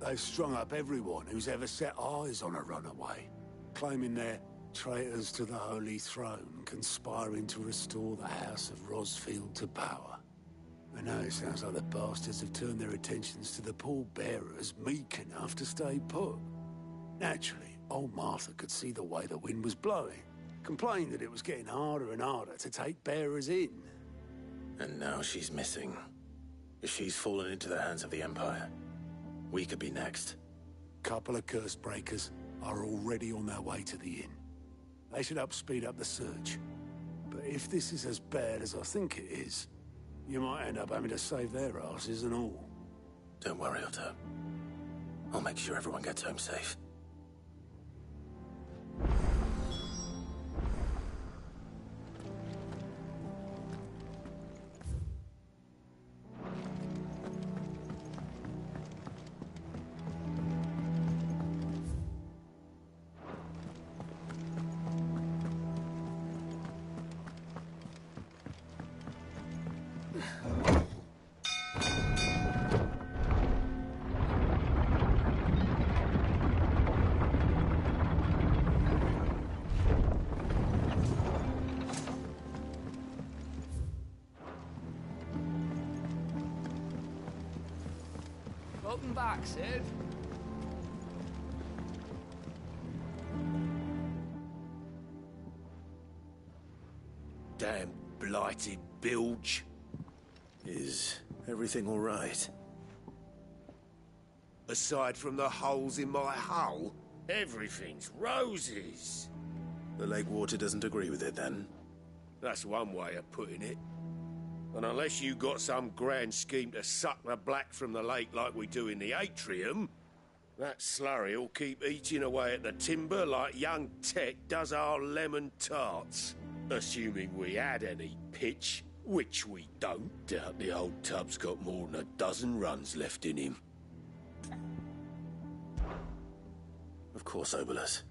They've strung up everyone who's ever set eyes on a runaway, claiming they're traitors to the Holy Throne, conspiring to restore the House of Rosfield to power. And now it sounds like the bastards have turned their attentions to the pallbearers meek enough to stay put. Naturally, old Martha could see the way the wind was blowing, complained that it was getting harder and harder to take bearers in. And now she's missing. If she's fallen into the hands of the Empire, we could be next. Couple of curse breakers are already on their way to the inn. They should help speed up the search. But if this is as bad as I think it is, you might end up having to save their asses and all. Don't worry, Otto. I'll make sure everyone gets home safe. Welcome back, Sid. Damn blighted bilge. Is everything all right? Aside from the holes in my hull, everything's roses. The lake water doesn't agree with it, then? That's one way of putting it. And unless you got some grand scheme to suck the black from the lake like we do in the atrium, that slurry'll keep eating away at the timber like young Tech does our lemon tarts. Assuming we had any pitch, which we don't. Doubt the old tub's got more than a dozen runs left in him. Of course, Obolus.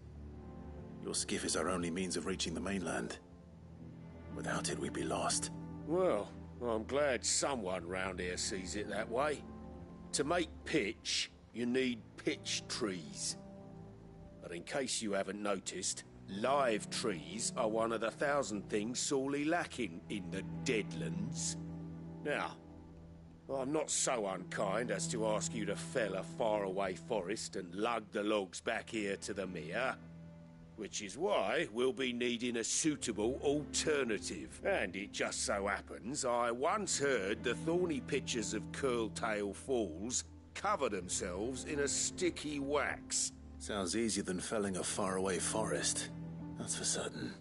Your skiff is our only means of reaching the mainland. Without it, we'd be lost. Well, Well, I'm glad someone round here sees it that way. To make pitch, you need pitch trees. But in case you haven't noticed, live trees are one of the 1,000 things sorely lacking in the Deadlands. Now, I'm not so unkind as to ask you to fell a faraway forest and lug the logs back here to the mere, which is why we'll be needing a suitable alternative. And it just so happens I once heard the thorny pitchers of Curltail Falls cover themselves in a sticky wax. Sounds easier than felling a faraway forest. That's for certain.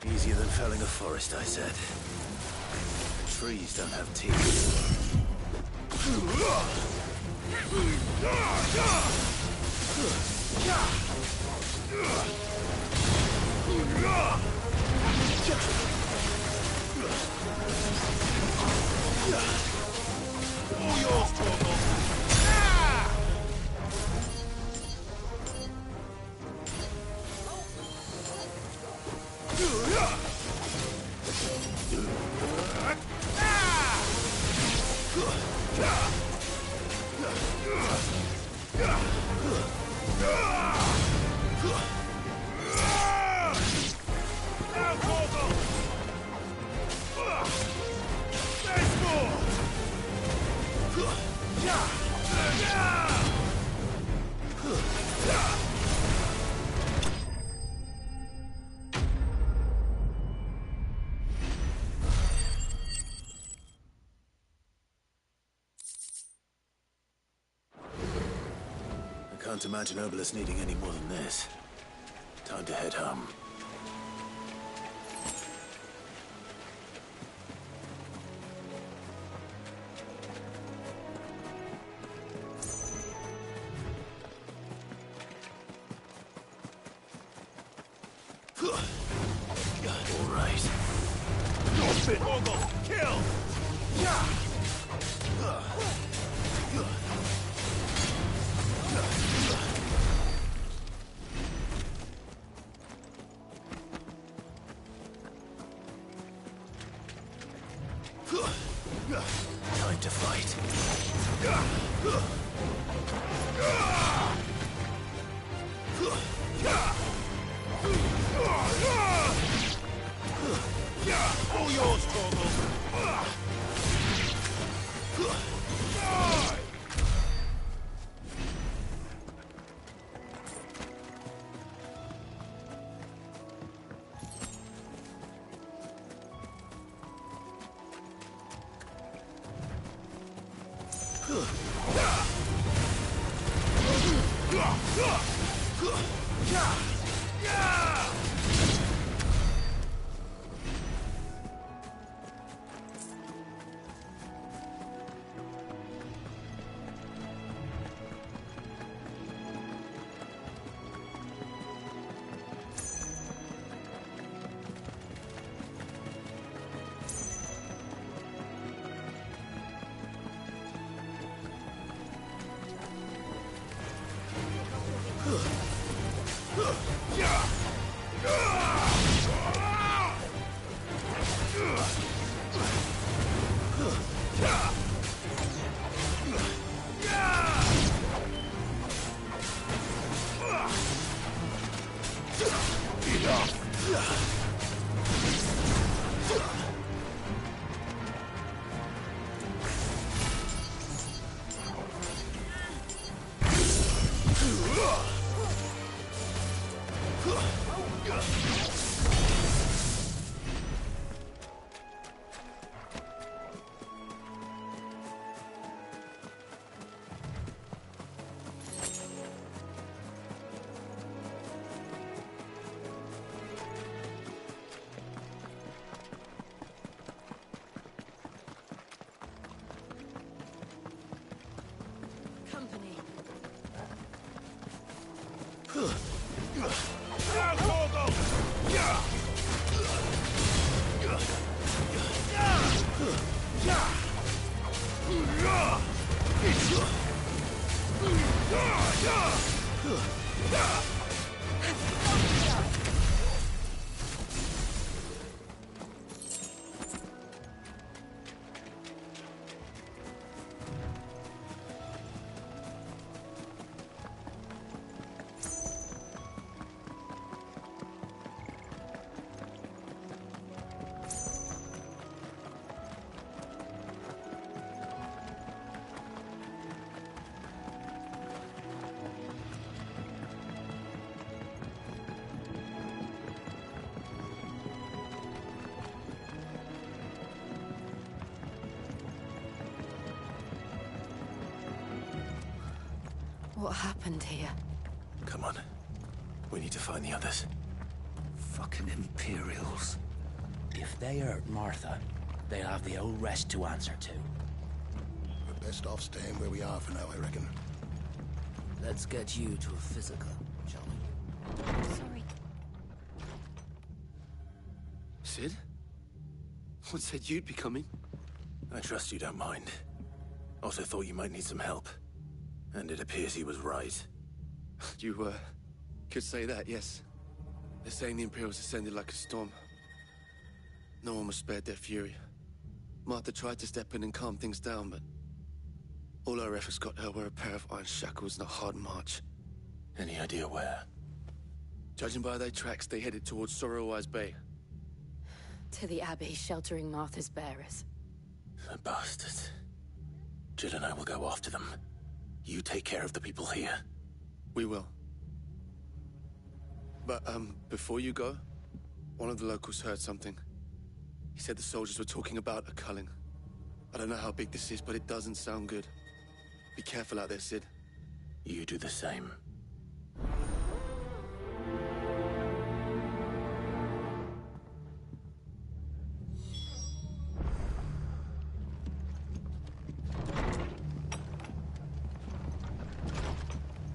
Easier than felling a forest, I said. Trees don't have teeth. All yours, Torgal. Can't imagine Obelisk needing any more than this. Time to head home. All right. Kill! Time to fight. All yours, Torgal. company. What happened here? Come on. We need to find the others. Fucking Imperials. If they hurt Martha, they'll have the whole rest to answer to. We're best off staying where we are for now, I reckon. Let's get you to a physical, shall we? Sorry. Sid? What said you'd be coming? I trust you don't mind. Also thought you might need some help. And it appears he was right. You, could say that, yes. They're saying the Imperials descended like a storm. No one was spared their fury. Martha tried to step in and calm things down, but all our efforts got her were a pair of iron shackles and a hard march. Any idea where? Judging by their tracks, they headed towards Sorrowwise Bay. To the Abbey sheltering Martha's bearers. The bastards. Jill and I will go after them. You take care of the people here. We will. But, before you go, one of the locals heard something. He said the soldiers were talking about a culling. I don't know how big this is, but it doesn't sound good. Be careful out there, Sid. You do the same.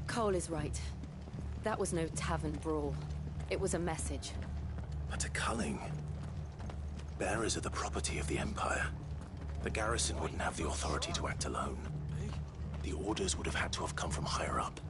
Cole is right. That was no tavern brawl. It was a message. But a culling. Bearers are the property of the Empire. The garrison wouldn't have the authority to act alone. The orders would have had to have come from higher up.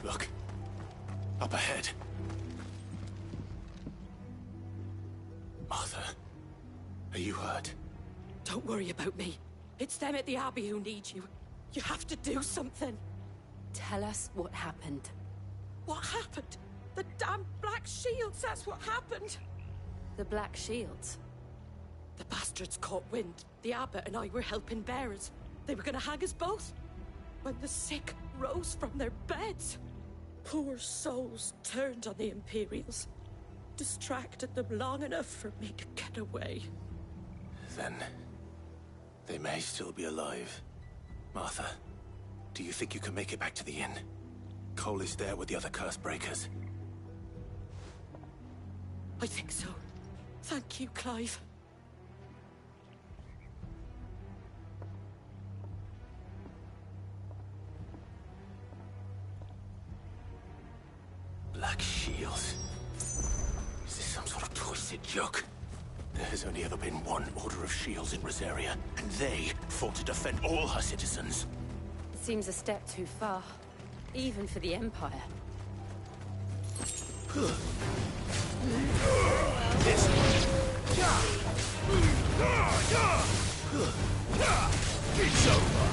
Look. Up ahead. Martha, are you hurt? Don't worry about me. It's them at the Abbey who need you. You have to do something. Tell us what happened. What happened? The damn Black Shields, that's what happened. The Black Shields? The bastards caught wind. The abbot and I were helping bearers. They were gonna hang us both. When the sick rose from their beds, poor souls turned on the Imperials. Distracted them long enough for me to get away. Then they may still be alive. Martha, do you think you can make it back to the inn? Cole is there with the other curse breakers. I think so. Thank you, Clive. it, Jock. There has only ever been one Order of Shields in Rosaria, and they fought to defend all her citizens. Seems a step too far, even for the Empire. This it's over.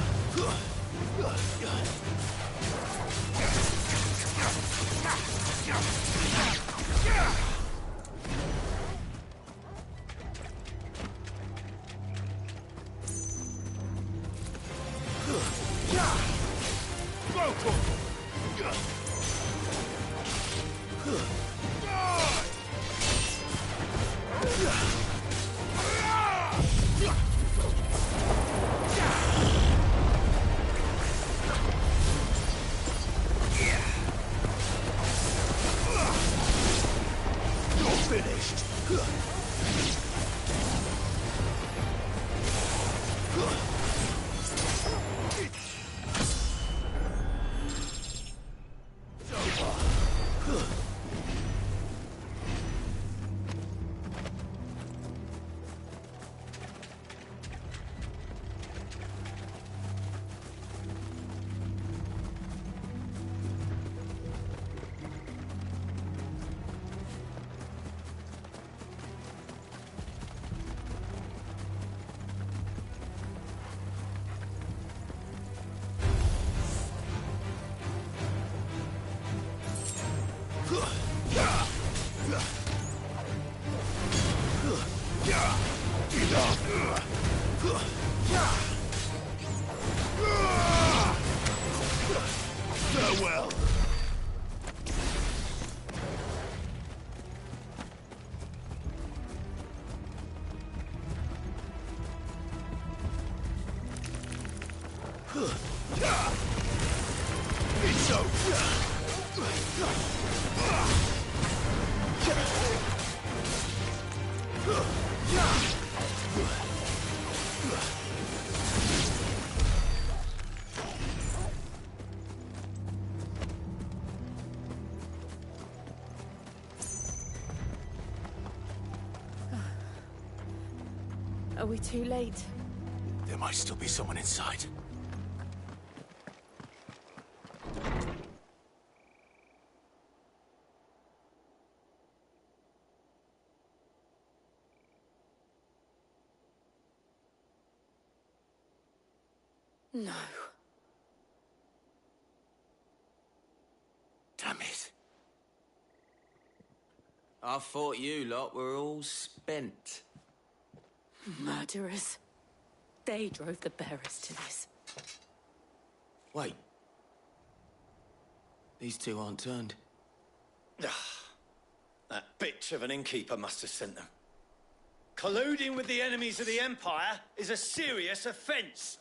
Farewell. It's over. Are we too late? There might still be someone inside. No. Damn it. I thought you lot were all spent. Murderers. They drove the bearers to this. Wait. These two aren't turned. That bitch of an innkeeper must have sent them. Colluding with the enemies of the Empire is a serious offense.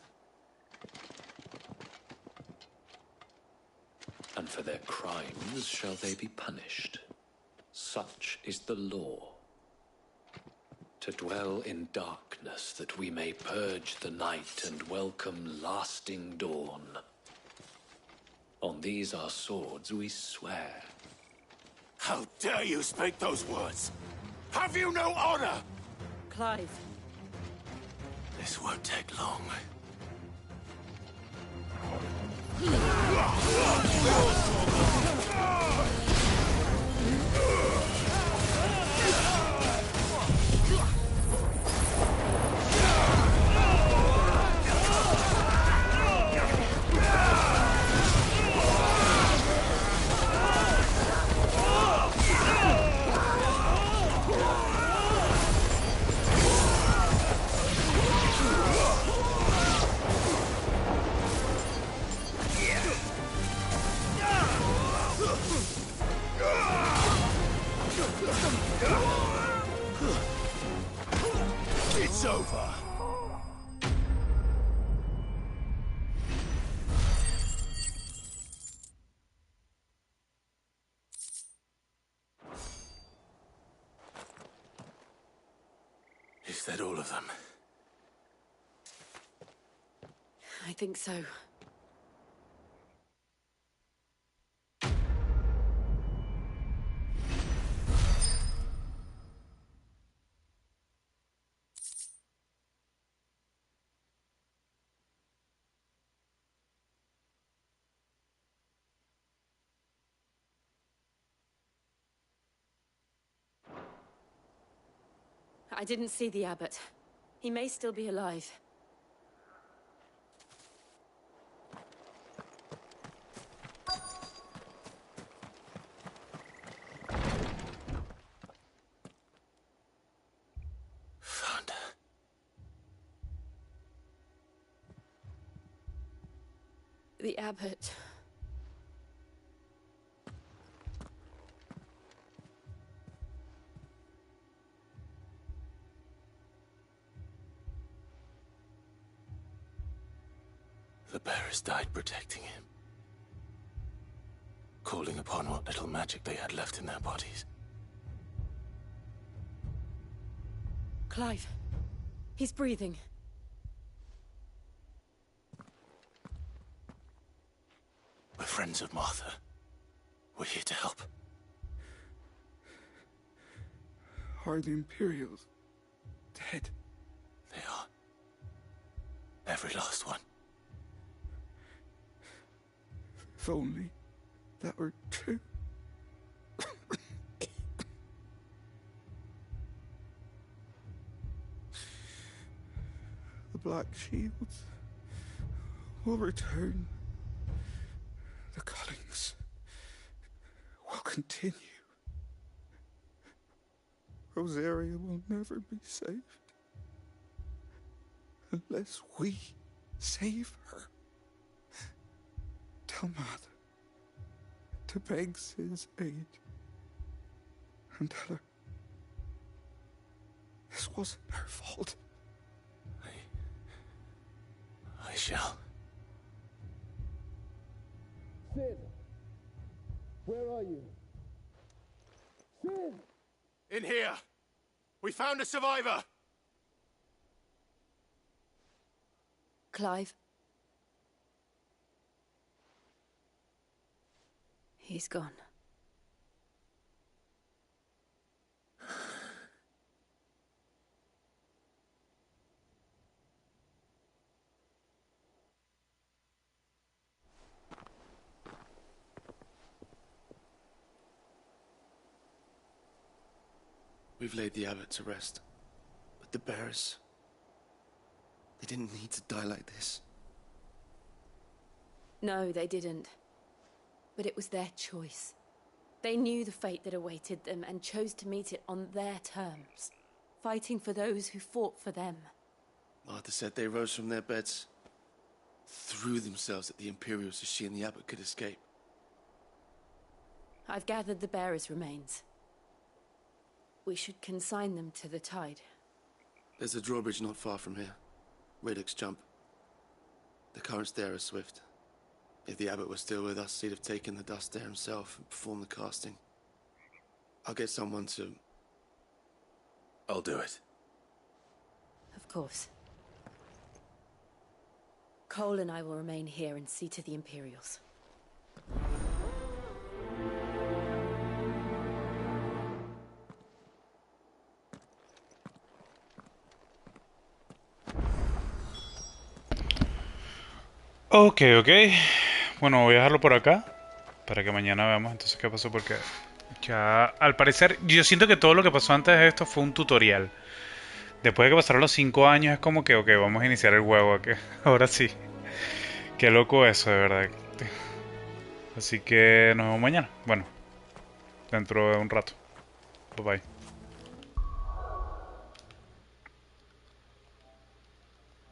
And for their crimes shall they be punished. Such is the law. To dwell in darkness that we may purge the night and welcome lasting dawn. On these our swords we swear. How dare you speak those words? Have you no honor? Clive. This won't take long. It's over. Is that all of them? I think so. I didn't see the abbot. He may still be alive. The abbot. The bearers died protecting him, calling upon what little magic they had left in their bodies. Clive. He's breathing. We're friends of Martha. We're here to help. Are the Imperials dead? They are. Every last one. If only that were true. The Black Shields will return. The cullings will continue. Rosaria will never be saved unless we save her. Tell Mother to beg his aid and tell her this wasn't her fault. I shall. Sid! Where are you? Sid! In here! We found a survivor! Clive. He's gone. We've laid the abbot to rest. But the bearers... they didn't need to die like this. No, they didn't. But it was their choice. They knew the fate that awaited them and chose to meet it on their terms, fighting for those who fought for them. Martha said they rose from their beds, threw themselves at the Imperials so she and the abbot could escape. I've gathered the bearers' remains. We should consign them to the tide. There's a drawbridge not far from here. Radix jump. The currents there are swift. If the abbot was still with us, he'd have taken the dust there himself and performed the casting. I'll get someone to... I'll do it. Of course. Cole and I will remain here and see to the Imperials. Ok. Bueno, voy a dejarlo por acá para que mañana veamos entonces qué pasó, porque ya al parecer yo siento que todo lo que pasó antes de esto fue un tutorial. Después de que pasaron los 5 años es como que, ok, vamos a iniciar el juego aquí. Ahora sí. Qué loco eso, de verdad. Así que nos vemos mañana. Bueno, dentro de un rato. Bye bye.